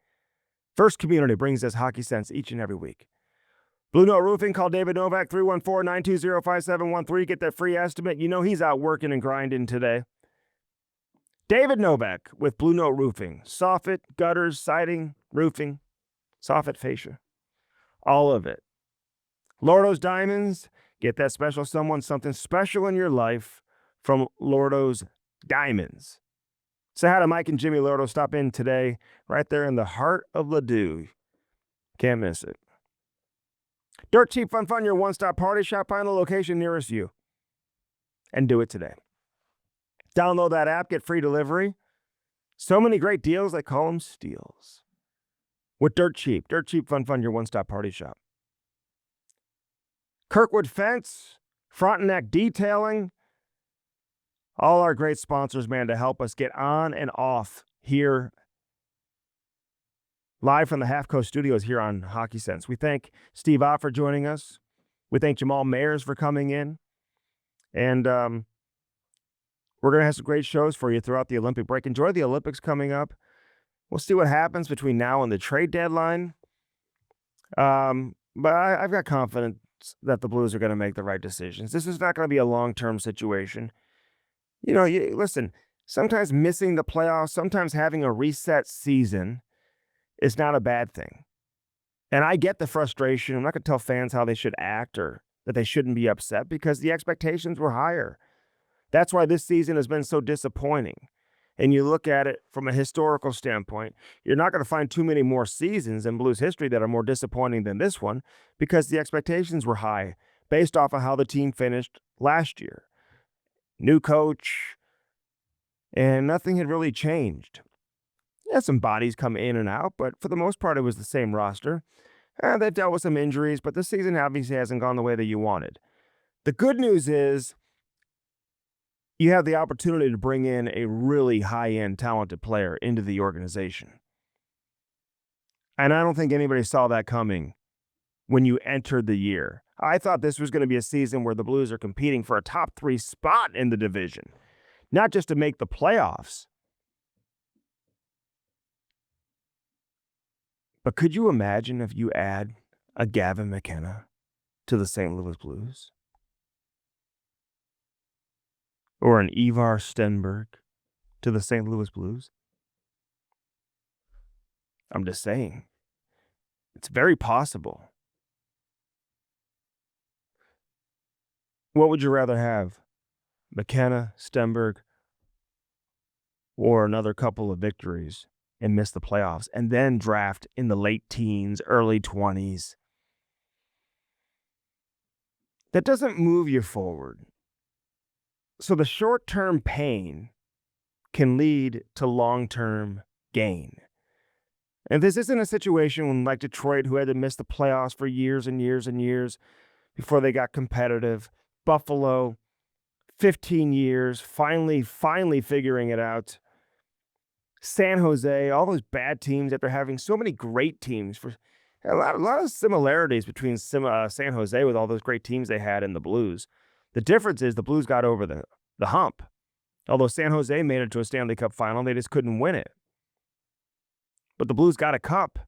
First Community brings us Hockey Sense each and every week. Blue Note Roofing, call David Novak, 314-920-5713. Get that free estimate. You know he's out working and grinding today. David Novak with Blue Note Roofing. Soffit, gutters, siding, roofing, soffit fascia. All of it. Lordo's Diamonds. Get that special someone, something special in your life from Lordo's Diamonds. Say hi to Mike and Jimmy Lordo. Stop in today, right there in the heart of Ladue. Can't miss it. Dirt Cheap Fun Fun, your one-stop party shop. Find the location nearest you and do it today. Download that app, get free delivery. So many great deals, they call them steals. With Dirt Cheap Fun Fun, your one-stop party shop. Kirkwood Fence, Frontenac Detailing, all our great sponsors, man, to help us get on and off here live from the Half Coast Studios here on Hockey Sense. We thank Steve Ott for joining us. We thank Jamal Mayers for coming in. And we're going to have some great shows for you throughout the Olympic break. Enjoy the Olympics coming up. We'll see what happens between now and the trade deadline. But I've got confidence that the Blues are going to make the right decisions. This is not going to be a long-term situation. You know, listen, sometimes missing the playoffs, sometimes having a reset season is not a bad thing. And I get the frustration. I'm not going to tell fans how they should act or that they shouldn't be upset because the expectations were higher. That's why this season has been so disappointing. And you look at it from a historical standpoint, you're not going to find too many more seasons in Blues history that are more disappointing than this one because the expectations were high based off of how the team finished last year. New coach, and nothing had really changed. Yeah, some bodies come in and out, but for the most part, it was the same roster. They've dealt with some injuries, but this season obviously hasn't gone the way that you wanted. The good news is you have the opportunity to bring in a really high-end, talented player into the organization. And I don't think anybody saw that coming when you entered the year. I thought this was going to be a season where the Blues are competing for a top 3 spot in the division, not just to make the playoffs. But could you imagine if you add a Gavin McKenna to the St. Louis Blues? Or an Ivar Stenberg to the St. Louis Blues? I'm just saying. It's very possible. What would you rather have? McKenna, Stenberg, or another couple of victories and miss the playoffs and then draft in the late teens, early 20s? That doesn't move you forward. So the short-term pain can lead to long-term gain. And this isn't a situation like Detroit, who had to miss the playoffs for years and years and years before they got competitive. Buffalo, 15 years, finally figuring it out. San Jose, all those bad teams after having so many great teams. For a lot of similarities between San Jose with all those great teams they had and the Blues. The difference is the Blues got over the hump. Although San Jose made it to a Stanley Cup final, they just couldn't win it. But the Blues got a cup.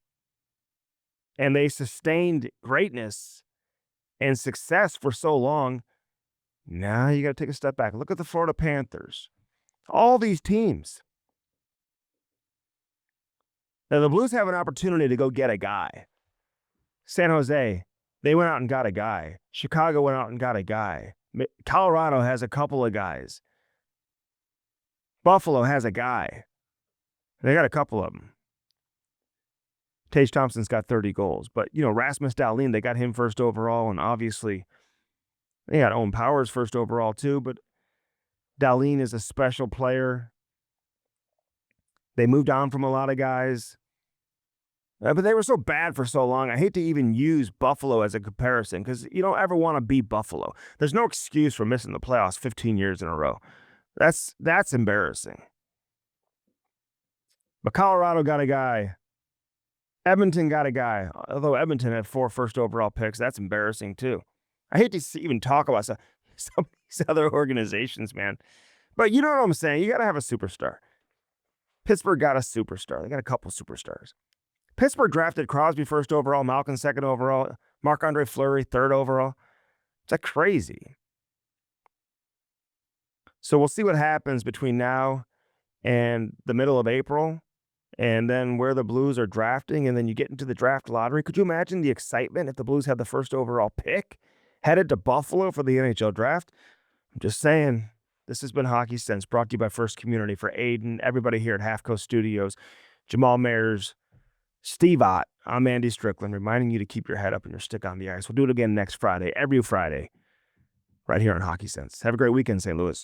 And they sustained greatness and success for so long. Now you got to take a step back. Look at the Florida Panthers. All these teams. Now, the Blues have an opportunity to go get a guy. San Jose, they went out and got a guy. Chicago went out and got a guy. Colorado has a couple of guys. Buffalo has a guy. They got a couple of them. Tage Thompson's got 30 goals. But, Rasmus Dahlin, they got him first overall. And obviously, they got Owen Powers first overall too. But Dahlin is a special player. They moved on from a lot of guys. But they were so bad for so long. I hate to even use Buffalo as a comparison because you don't ever want to beat Buffalo. There's no excuse for missing the playoffs 15 years in a row. That's embarrassing. But Colorado got a guy. Edmonton got a guy. Although Edmonton had 4 first overall picks, that's embarrassing too. I hate to even talk about some of these other organizations, man. But you know what I'm saying? You got to have a superstar. Pittsburgh got a superstar. They got a couple superstars. Pittsburgh drafted Crosby first overall, Malkin second overall, Marc-Andre Fleury third overall. It's like crazy. So we'll see what happens between now and the middle of April, and then where the Blues are drafting, and then you get into the draft lottery. Could you imagine the excitement if the Blues had the first overall pick, headed to Buffalo for the NHL draft? I'm just saying. This has been Hockey Sense, brought to you by First Community. For Aiden, everybody here at Half Coast Studios, Jamal Mayers, Steve Ott, I'm Andy Strickland, reminding you to keep your head up and your stick on the ice. We'll do it again next Friday, every Friday, right here on Hockey Sense. Have a great weekend, St. Louis.